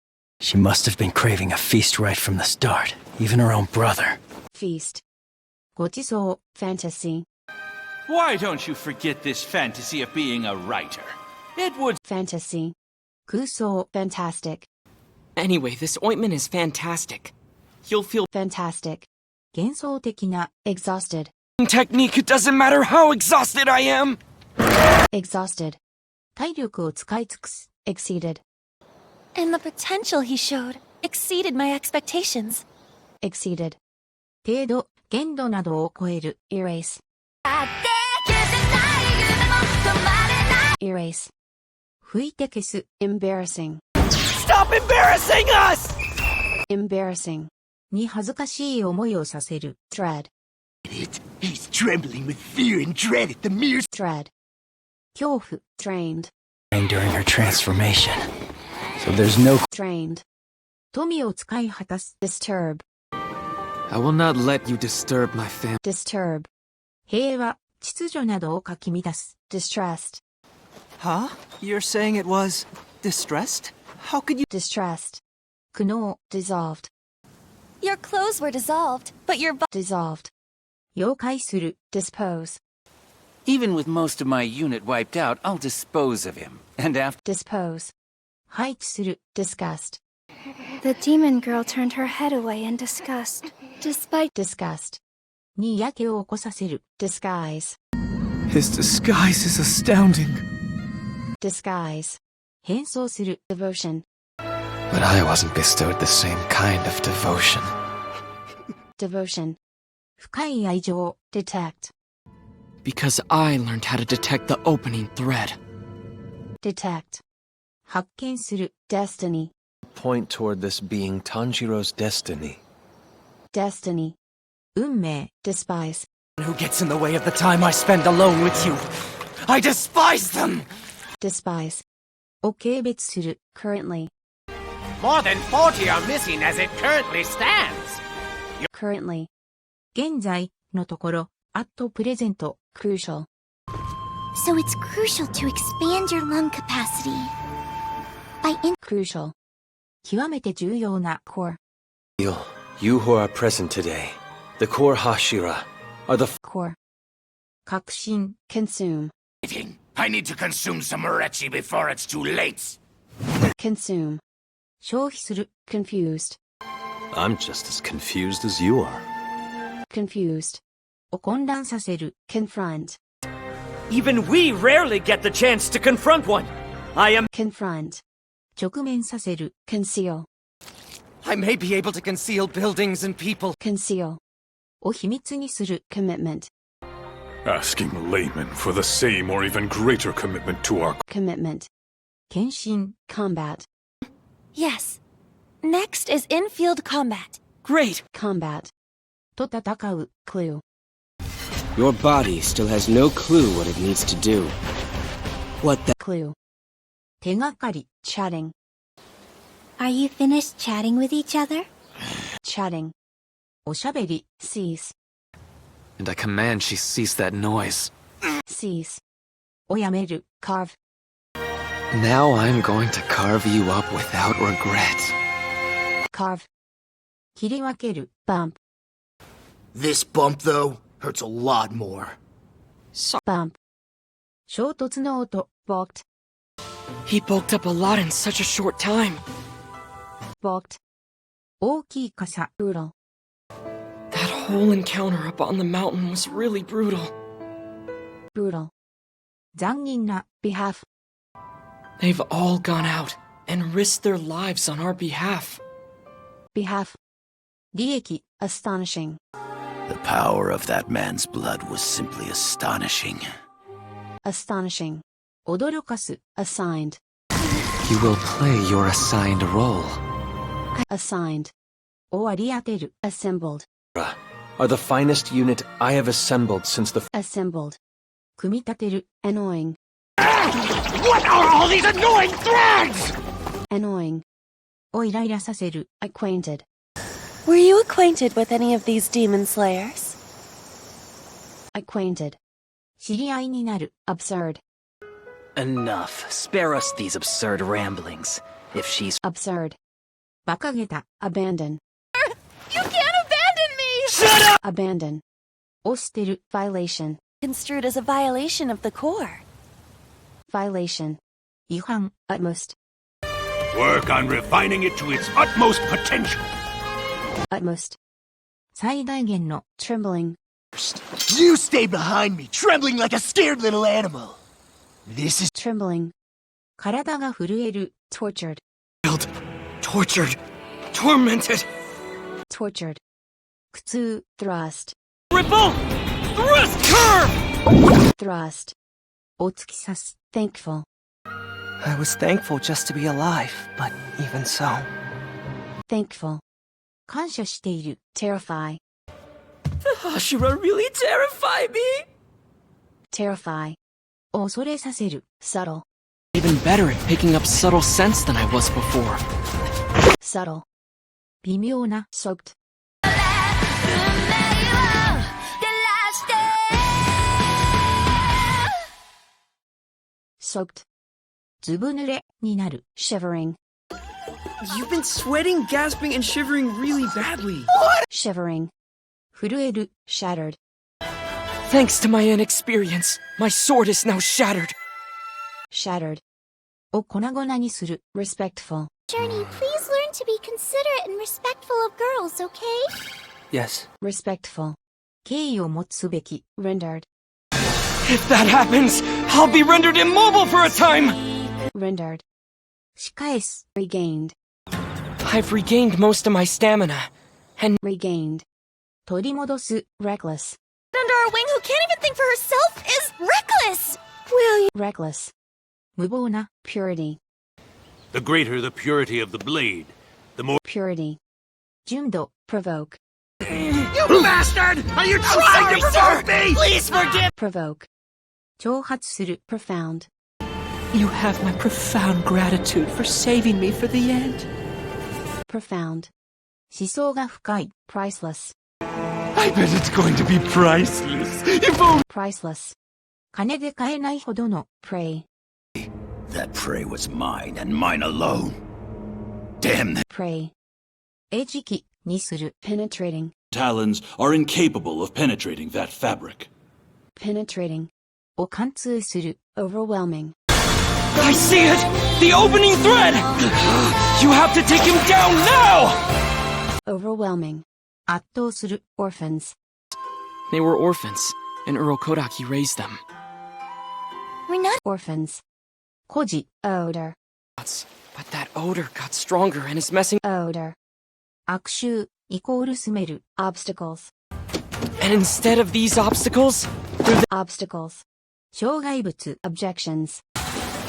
must have been craving a feast right from the start, even her own brother. Feast. ごちそう。Fantasy. Why don't you forget this fantasy of being a writer? It would... Fantasy. 空想。Fantastic. Anyway, this ointment is fantastic. You'll feel... Fantastic. 幻想的な。Exhausted. Technique, it doesn't matter how exhausted I am! Exhausted. 体力を使い尽くす。Exceeded. And the potential he showed exceeded my expectations. Exceeded. 程度、限度などを超える。Erase. Erase. 拭いて消す。Embarrassing. Stop embarrassing us! Embarrassing. に恥ずかしい思いをさせる。Dread. He's trembling with fear and dread at the mere... Dread. 恐怖。Trained. During her transformation. So there's no... Trained. 富を使い果たす。Disturb. I will not let you disturb my family. Disturb. 平和、秩序などをかき乱す。Distressed. Huh? You're saying it was... distressed? How could you... Distressed. 苦悩。Dissolved. Your clothes were dissolved, but your... Dissolved. 溶解する。Dispose. Even with most of my unit wiped out, I'll dispose of him. And after— Dispose. 廃棄する。Disgust. The demon girl turned her head away in disgust. Despite disgust. に嫌気を起こさせる。Disguise. His disguise is astounding. Disguise. 変装する。Devotion. But I wasn't bestowed the same kind of devotion. Devotion. 深い愛情。Detect. Because I learned how to detect the opening thread. Detect. 発見する。Destiny. Point toward this being Tanjiro's destiny. Destiny. 運命。Despise. Who gets in the way of the time I spend alone with you? I despise them! Despise. を軽蔑する。Currently. More than 40 are missing as it currently stands. Currently. 現在のところ、at present. Crucial. So it's crucial to expand your lung capacity. Crucial. 極めて重要な。Core. You who are present today, the core Hashira, are the Core. 革新。Consume. I need to consume some Morechi before it's too late. Consume. 消費する。Confused. I'm just as confused as you are. Confused. を混乱させる。Confront. Even we rarely get the chance to confront one. I am— Confront. 直面させる。Conceal. I may be able to conceal buildings and people. Conceal. を秘密にする。Commitment. Asking laymen for the same or even greater commitment to our— Commitment. 献身。Combat. Yes. Next is in-field combat. Great! Combat. と戦う。Clue. Your body still has no clue what it needs to do. What the— Clue. 手がかり。Chatting. Are you finished chatting with each other? Chatting. おしゃべり。Cease. And I command she cease that noise. Cease. をやめる。Carve. Now I'm going to carve you up without regret. Carve. 切り分ける。Bump. This bump, though, hurts a lot more. Bump. 衝突の音。Balked. He bulked up a lot in such a short time. Balked. 大きい傘。Brutal. That whole encounter up on the mountain was really brutal. Brutal. 残忍な。Behalf. They've all gone out and risked their lives on our behalf. Behalf. 利益。Astonishing. The power of that man's blood was simply astonishing. Astonishing. 驚かす。Assigned. You will play your assigned role. Assigned. を割り当てる。Assembled. are the finest unit I have assembled since the— Assembled. 組み立てる。Annoying. What are all these annoying threads? Annoying. をイライラさせる。Acquainted. Were you acquainted with any of these demon slayers? Acquainted. 知り合いになる。Absurd. Enough. Spare us these absurd ramblings. If she's absurd. 馬鹿げた。Abandon. You can't abandon me! Shut up! Abandon. を捨てる。Violation. Construed as a violation of the core. Violation. 違反。Utmost. Work on refining it to its utmost potential. Utmost. 最大限の。Trembling. You stay behind me, trembling like a scared little animal. This is trembling. 体が震える。Tortured. Tortured. Tormented. Tortured. 苦痛。Thrust. Ripple! Thrust curve! Thrust. を突き刺す。Thankful. I was thankful just to be alive, but even so. Thankful. 感謝している。Terrify. The Hashira really terrify me! Terrify. 恐れさせる。Subtle. Even better at picking up subtle scents than I was before. Subtle. 微妙な。Soaked. Soaked. ずぶ濡れになる。Shivering. You've been sweating, gasping, and shivering really badly. Shivering. 震える。Shattered. Thanks to my inexperience, my sword is now shattered. Shattered. を粉々にする。Respectful. Journey, please learn to be considerate and respectful of girls, okay? Yes. Respectful. 敬意を持つべき。Rendered. If that happens, I'll be rendered immobile for a time! Rendered. 仕返す。Regained. I've regained most of my stamina, and Regained. 取り戻す。Reckless. Under our wing who can't even think for herself is reckless! Will you? Reckless. 無謀な。Purity. The greater the purity of the blade, the more... Purity. 純度。Provoke. You bastard! Are you trying to provoke me? Please forgive. Provoke. 挑発する。Profound. you have my profound gratitude for saving me for the end. Profound. 思想が深い。Priceless. I bet it's going to be priceless. If only... Priceless. 金で買えないほどの。Prey. That prey was mine and mine alone. Damn that. Prey. 餌食にする。Penetrating. Talons are incapable of penetrating that fabric. Penetrating. を貫通する。Overwhelming. I see it! The opening thread! You have to take him down now! Overwhelming. 圧倒する。Orphans. They were orphans, and Urokodaki raised them. We're not Orphans. 孤児。Odor. But that odor got stronger and is messing... Odor. 悪臭イコールスメル。Obstacles. And instead of these obstacles, they're the... Obstacles. 障害物。Objections.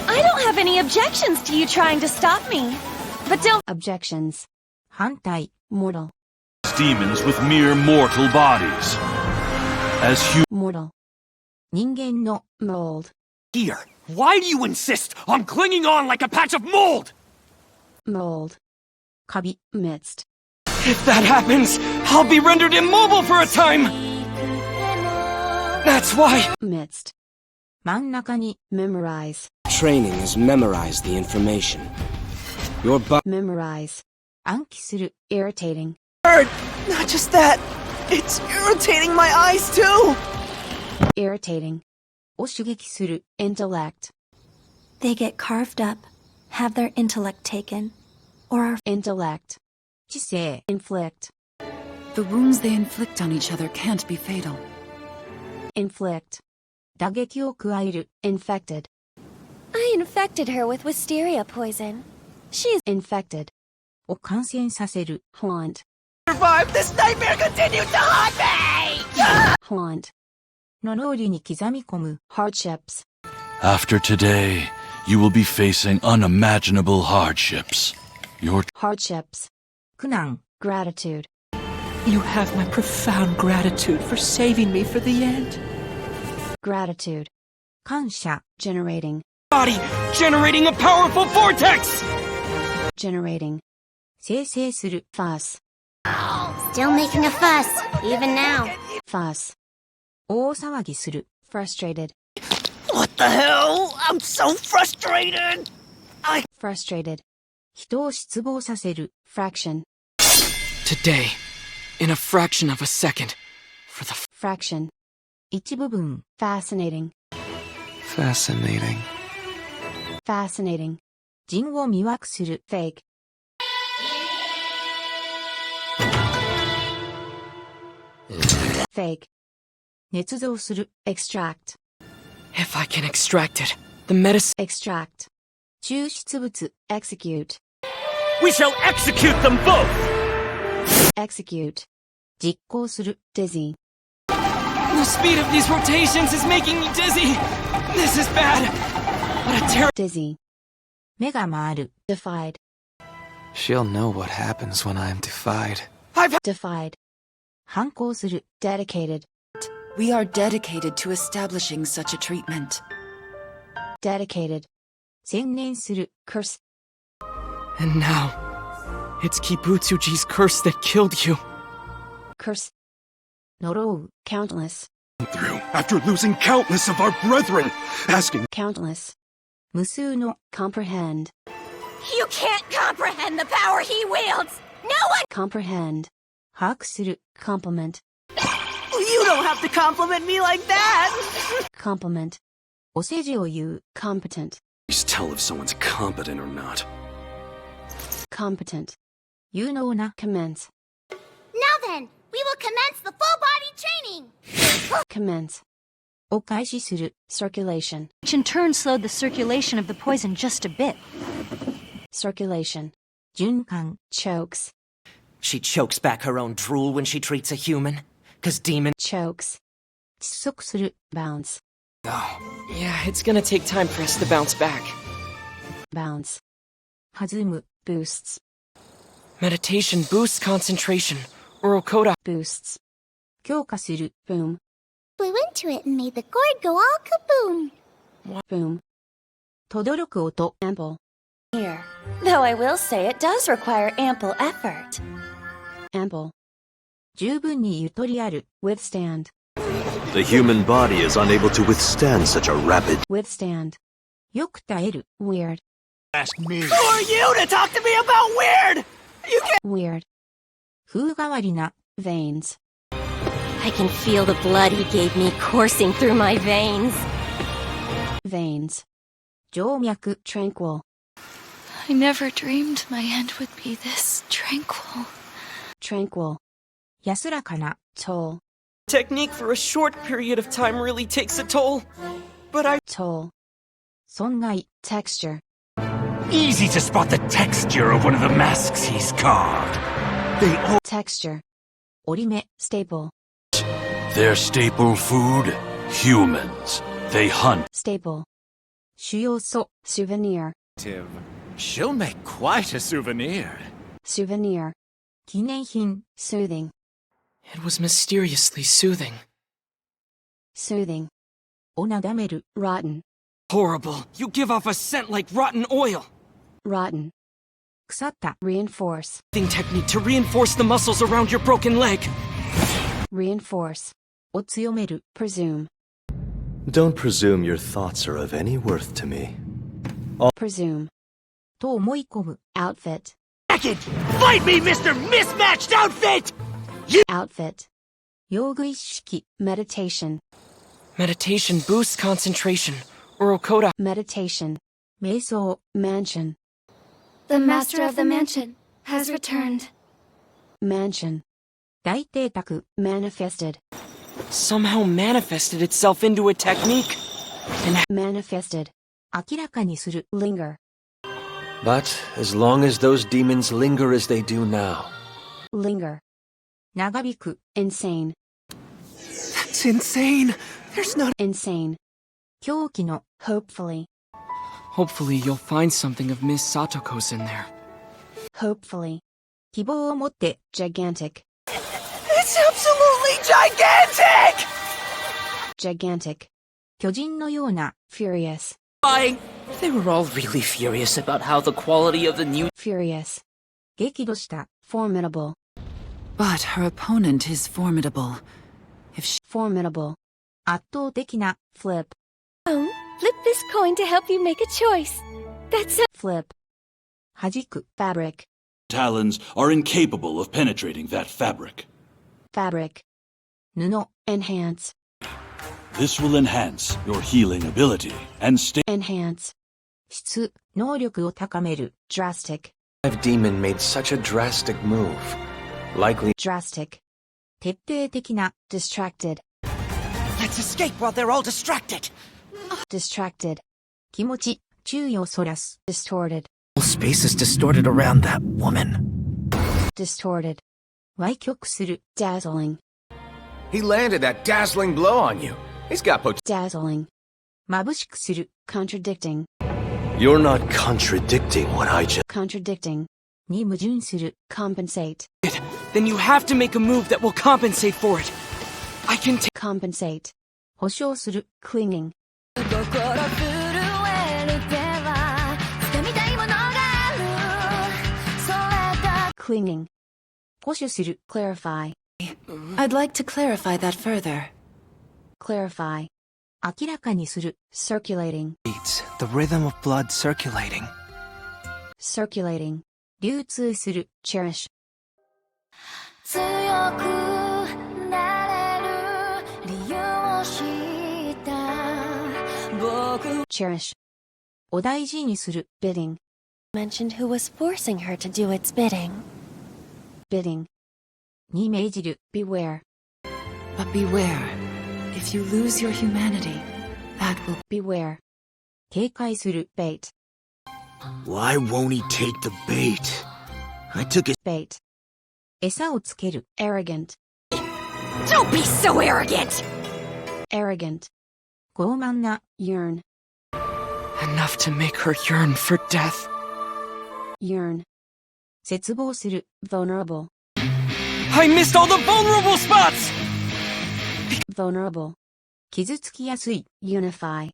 I don't have any objections to you trying to stop me. But don't... Objections. 反対。Mortal. Demons with mere mortal bodies. As Mortal. 人間の。Mold. Here, why do you insist on clinging on like a patch of mold? Mold. カビ。Midst. If that happens, I'll be rendered immobile for a time! That's why... Midst. 真ん中に。Memorize. Training is memorize the information. Your Memorize. 暗記する。Irritating. Bird! Not just that! It's irritating my eyes too! Irritating. を刺激する。Intellect. They get carved up, have their intellect taken, or are Intellect. 知性。Inflict. The wounds they inflict on each other can't be fatal. Inflict. 打撃を加える。Infected. I infected her with wisteria poison. She's infected. を感染させる。Haunt. Survive this nightmare continues to haunt me! Haunt. 呪いに刻み込む。Hardships. After today, you will be facing unimaginable hardships. Your Hardships. 苦難。Gratitude. You have my profound gratitude for saving me for the end. Gratitude. 感謝。Generating. Body generating a powerful vortex! Generating. 生成する。Fuss. Still making a fuss, even now. Fuss. 大騒ぎする。Frustrated. What the hell? I'm so frustrated! Frustrated. 人を失望させる。Fraction. Today, in a fraction of a second, for the Fraction. 一部分。Fascinating. Fascinating. Fascinating. 人を魅惑する。Fake. Fake. 捏造する。Extract. If I can extract it, the medicine... Extract. 抽出物。Execute. We shall execute them both! Execute. 実行する。Dizzy. The speed of these rotations is making me dizzy! This is bad! What a terrible... Dizzy. 目が回る。Defied. She'll know what happens when I'm defied. Defied. 反抗する。Dedicated. We are dedicated to establishing such a treatment. Dedicated. 専念する。Curse. And now, it's Kibutsuji's curse that killed you. Curse. 呪う。Countless. Through after losing countless of our brethren, asking Countless. 無数の。Comprehend. You can't comprehend the power he wields! No one... Comprehend. 把握する。Complement. You don't have to compliment me like that! Compliment. お世辞を言う。Competent. Just tell if someone's competent or not. Competent. 有能な。Commence. Now then, we will commence the full body training! Commence. を開始する。Circulation. Which in turn slowed the circulation of the poison just a bit. Circulation. 循環。Chokes. She chokes back her own drool when she treats a human. 'Cause demon Chokes. 窒息する。Bounce. Oh, yeah, it's gonna take time for us to bounce back. Bounce. 弾む。Boosts. Meditation boosts concentration. Oral coda Boosts. 強化する。Boom. Blew into it and made the gourd go all kaboom! Boom. 轟く音。Ample. Here. Though I will say it does require ample effort. Ample. 十分にゆとりある。Withstand. The human body is unable to withstand such a rapid. Withstand. よく耐える。Weird. Ask me. Who are you to talk to me about weird? You can't. Weird. 風変わりな。Veins. I can feel the blood he gave me coursing through my veins. Veins. 静脈。Tranquil. I never dreamed my end would be this tranquil. Tranquil. 安らかな。Toll. Technique for a short period of time really takes a toll. But I... Toll. 損害。Texture. Easy to spot the texture of one of the masks he's carved. They all... Texture. 折り目。Staple. Their staple food? Humans. They hunt. Staple. 主要素。Souvenir. She'll make quite a souvenir. Souvenir. 記念品。Soothing. It was mysteriously soothing. Soothing. をなだめる。Rotten. Horrible. You give off a scent like rotten oil. Rotten. 腐った。Reinforce. Technique to reinforce the muscles around your broken leg. Reinforce. を強める。Presume. Don't presume your thoughts are of any worth to me. Presume. と思い込む。Outfit. Fight me, Mr. Mismatched Outfit! Outfit. 用具一式。Meditation. Meditation boosts concentration. Oral coda Meditation. 瞑想。Mansion. The master of the mansion has returned. Mansion. 大邸宅。Manifested. somehow manifested itself into a technique. And Manifested. 明らかにする。Linger. But as long as those demons linger as they do now. Linger. 長引く。Insane. That's insane. There's not... Insane. 狂気の。Hopefully. Hopefully you'll find something of Miss Satoko's in there. Hopefully. 希望を持って。Gigantic. It's absolutely gigantic! Gigantic. 巨人のような。Furious. They were all really furious about how the quality of the new... Furious. 激怒した。Formidable. But her opponent is formidable. If she... Formidable. 圧倒的な。Flip. Oh, flip this coin to help you make a choice. That's a... Flip. 弾く。Fabric. Talons are incapable of penetrating that fabric. Fabric. 布。Enhance. This will enhance your healing ability and stay. Enhance. 質。能力を高める。Drastic. I've demon made such a drastic move. Likely. Drastic. 徹底的な。Distracted. Let's escape while they're all distracted. Distracted. 気持ち。注意をそらす。Distorted. Space is distorted around that woman. Distorted. 歪曲する。Dazzling. He landed that dazzling blow on you. He's got Dazzling. 眩しくする。Contradicting. You're not contradicting what I just... Contradicting. に矛盾する。Compensate. Then you have to make a move that will compensate for it. I can take... Compensate. 保証する。Clinging. Clinging. 保守する。Clarify. I'd like to clarify that further. Clarify. 明らかにする。Circulating. The rhythm of blood circulating. Circulating. 流通する。Cherish. 強くなれる Cherish. お大事にする。Bidding. Mentioned who was forcing her to do its bidding. Bidding. に命じる。Beware. But beware. If you lose your humanity, that will Beware. 警戒する。Bait. Why won't he take the bait? I took his Bait. 餌をつける。Arrogant. Don't be so arrogant! Arrogant. 傲慢な。Yearn. Enough to make her yearn for death. Yearn. 絶望する。Vulnerable. I missed all the vulnerable spots! Vulnerable. 傷つきやすい。Unify.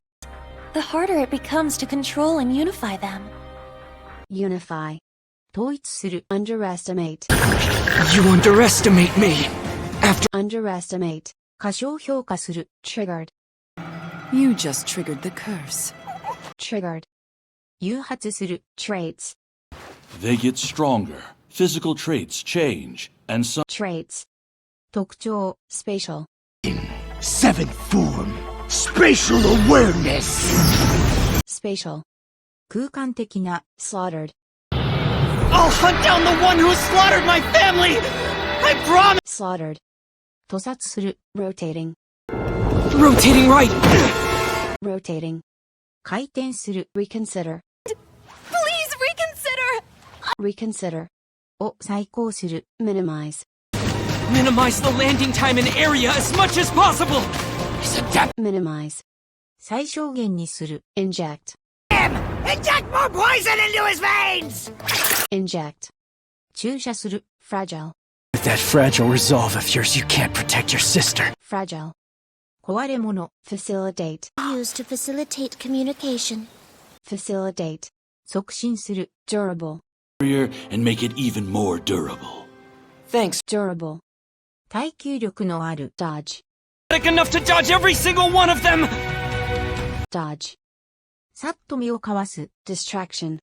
The harder it becomes to control and unify them. Unify. 統一する。Underestimate. You underestimate me! After Underestimate. 過小評価する。Triggered. You just triggered the curse. Triggered. 誘発する。Traits. They get stronger. Physical traits change, and some Traits. 特徴。Spatial. seventh form. Spatial awareness. Spatial. 空間的な。Slaughtered. I'll hunt down the one who slaughtered my family! I promise! Slaughtered. 屠殺する。Rotating. rotating right! Rotating. 回転する。Reconsider. Please reconsider! Reconsider. を再考する。Minimize. Minimize the landing time and area as much as possible! Minimize. 最小限にする。Inject. Inject more poison into his veins! Inject. 注射する。Fragile. With that fragile resolve of yours, you can't protect your sister. Fragile. 壊れ物。Facilitate. Used to facilitate communication. Facilitate. 促進する。Durable. and make it even more durable. Thanks. Durable. 耐久力のある。Dodge. Enough to dodge every single one of them! Dodge. さっと身をかわす。Distraction.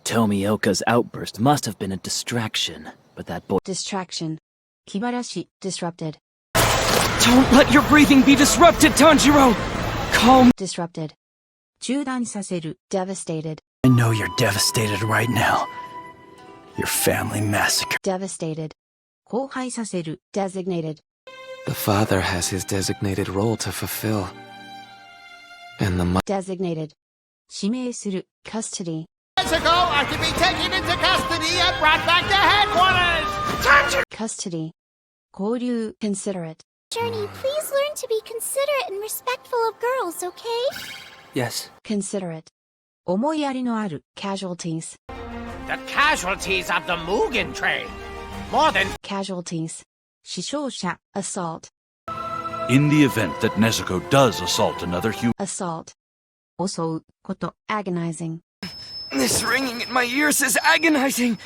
Tomioka's outburst must have been a distraction, but that boy— Distraction. 気晴らし。Disrupted. Don't let your breathing be disrupted, Tanjiro! Calm. Disrupted. 中断させる。Devastated. I know you're devastated right now. Your family massacre. Devastated. 荒廃させる。Designated. The father has his designated role to fulfill. And the Designated. 指名する。Custody. Mexico are to be taken into custody and brought back to headquarters! Custody. 交流。Considerate. Journey, please learn to be considerate and respectful of girls, okay? Yes. Considerate. 思いやりのある。Casualties. The casualties of the Mugen train. More than Casualties. 死傷者。Assault. In the event that Nezuko does assault another human, Assault. 襲うこと。Agonizing. This ringing in my ears is agonizing.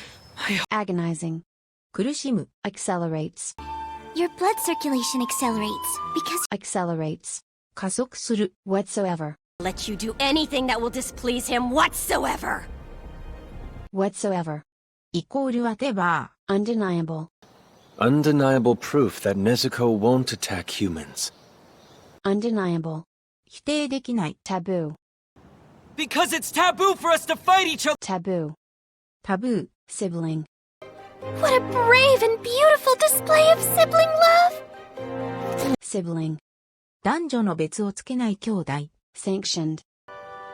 Agonizing. 苦しむ。Accelerates. Your blood circulation accelerates because Accelerates. 加速する。Whatsoever. Let you do anything that will displease him whatsoever. Whatsoever. イコールwhatever。Undeniable. Undeniable proof that Nezuko won't attack humans. Undeniable. 否定できない。Taboo. Because it's taboo for us to fight each other. Taboo. タブー。Sibling. what a brave and beautiful display of sibling love! Sibling. 男女の別をつけない兄弟。Sanctioned.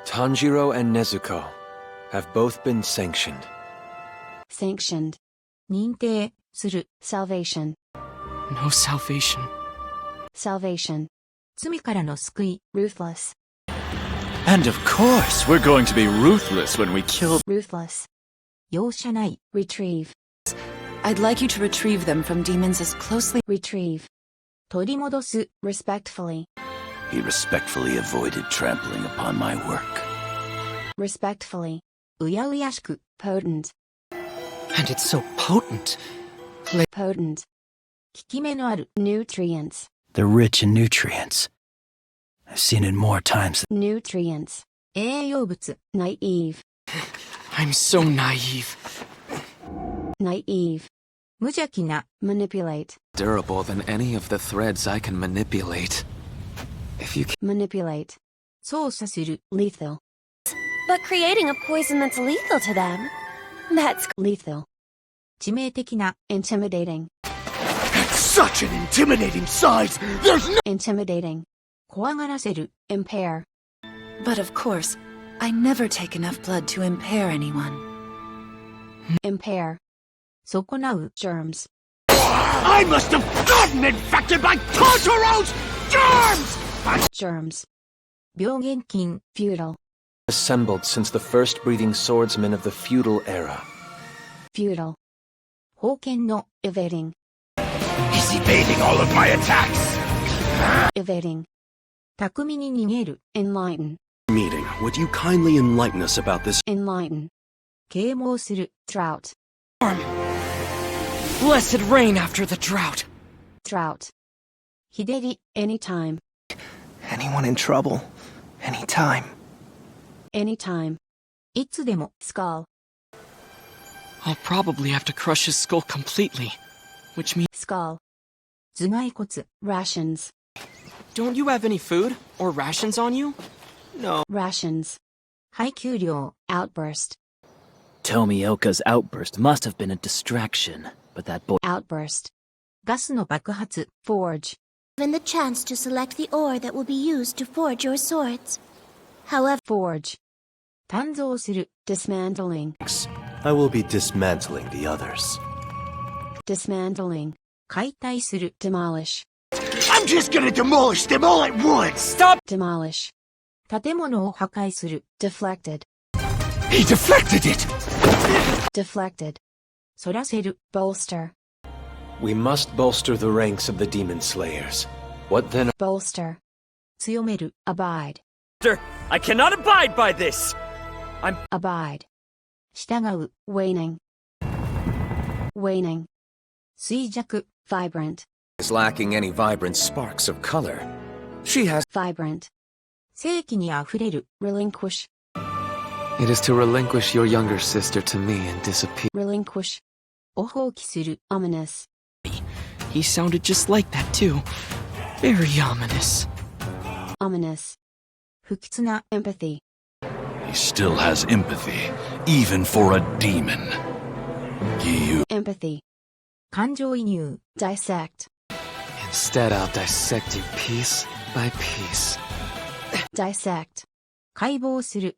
Tanjiro and Nezuko have both been sanctioned. Sanctioned. 認定する。Salvation. No salvation. Salvation. 罪からの救い。Ruthless. And of course, we're going to be ruthless when we kill— Ruthless. 容赦ない。Retrieve. I'd like you to retrieve them from demons as closely— Retrieve. 取り戻す。He Respectfully. respectfully avoided trampling upon my work. Respectfully. うやうやしく。Potent. And it's so potent. Potent. 効き目のある。They're Nutrients. rich in nutrients. I've seen it more times. Nutrients. 栄養物。Naive. I'm so naive. Naive. 無邪気な。Manipulate. Durable than any of the threads I can manipulate. If you can— Manipulate. 操作する。lethal, But creating a poison that's lethal to them, that's lethal, 致命的な。intimidating, Such an intimidating size! There's no— intimidating, 怖がらせる。impair, But of course, I never take enough blood to impair anyone. impair, 損なう。germs, I must have gotten infected by Totoro's germs! germs, 病原菌。feudal, Assembled since the first breathing swordsmen of the feudal era. feudal, 封建の。evading, He's evading all of my attacks! evading, 巧みに逃げる。enlighten, Meeting, would you kindly enlighten us about this? enlighten, 啓蒙する。drought, Blessed rain after the drought. drought, 日照り。 anytime, Anyone in trouble? Anytime. anytime, いつでも。skull, I'll probably have to crush his skull completely. Which means, skull, 頭蓋骨。 rations, don't you have any food or rations on you? rations, 配給量。 outburst, Tomioka's outburst must have been a distraction, but that boy. outburst, ガスの爆発。 forge, Given the chance to select the ore that will be used to forge your swords. However, forge, 鍛造する。 dismantling, I will be dismantling the others. dismantling, 解体する。 demolish, I'm just gonna demolish them all at once! Stop! demolish, 建物を破壊する。 deflected, He deflected it! deflected, 反らせる。 bolster, We must bolster the ranks of the demon slayers. What then? bolster, 強める。 abide, I cannot abide by this! abide, 従う。 waning, waning, 衰弱。 vibrant, Is lacking any vibrant sparks of color. She has vibrant, 正気にあふれる。 relinquish, It is to relinquish your younger sister to me and disappear. relinquish, を放棄する。 ominous, He sounded just like that too. Very ominous. ominous, 不吉な。 empathy, He still has empathy, even for a demon. empathy, 感情移入。 dissect, Instead, I'll dissect you piece by piece. dissect, 解剖する。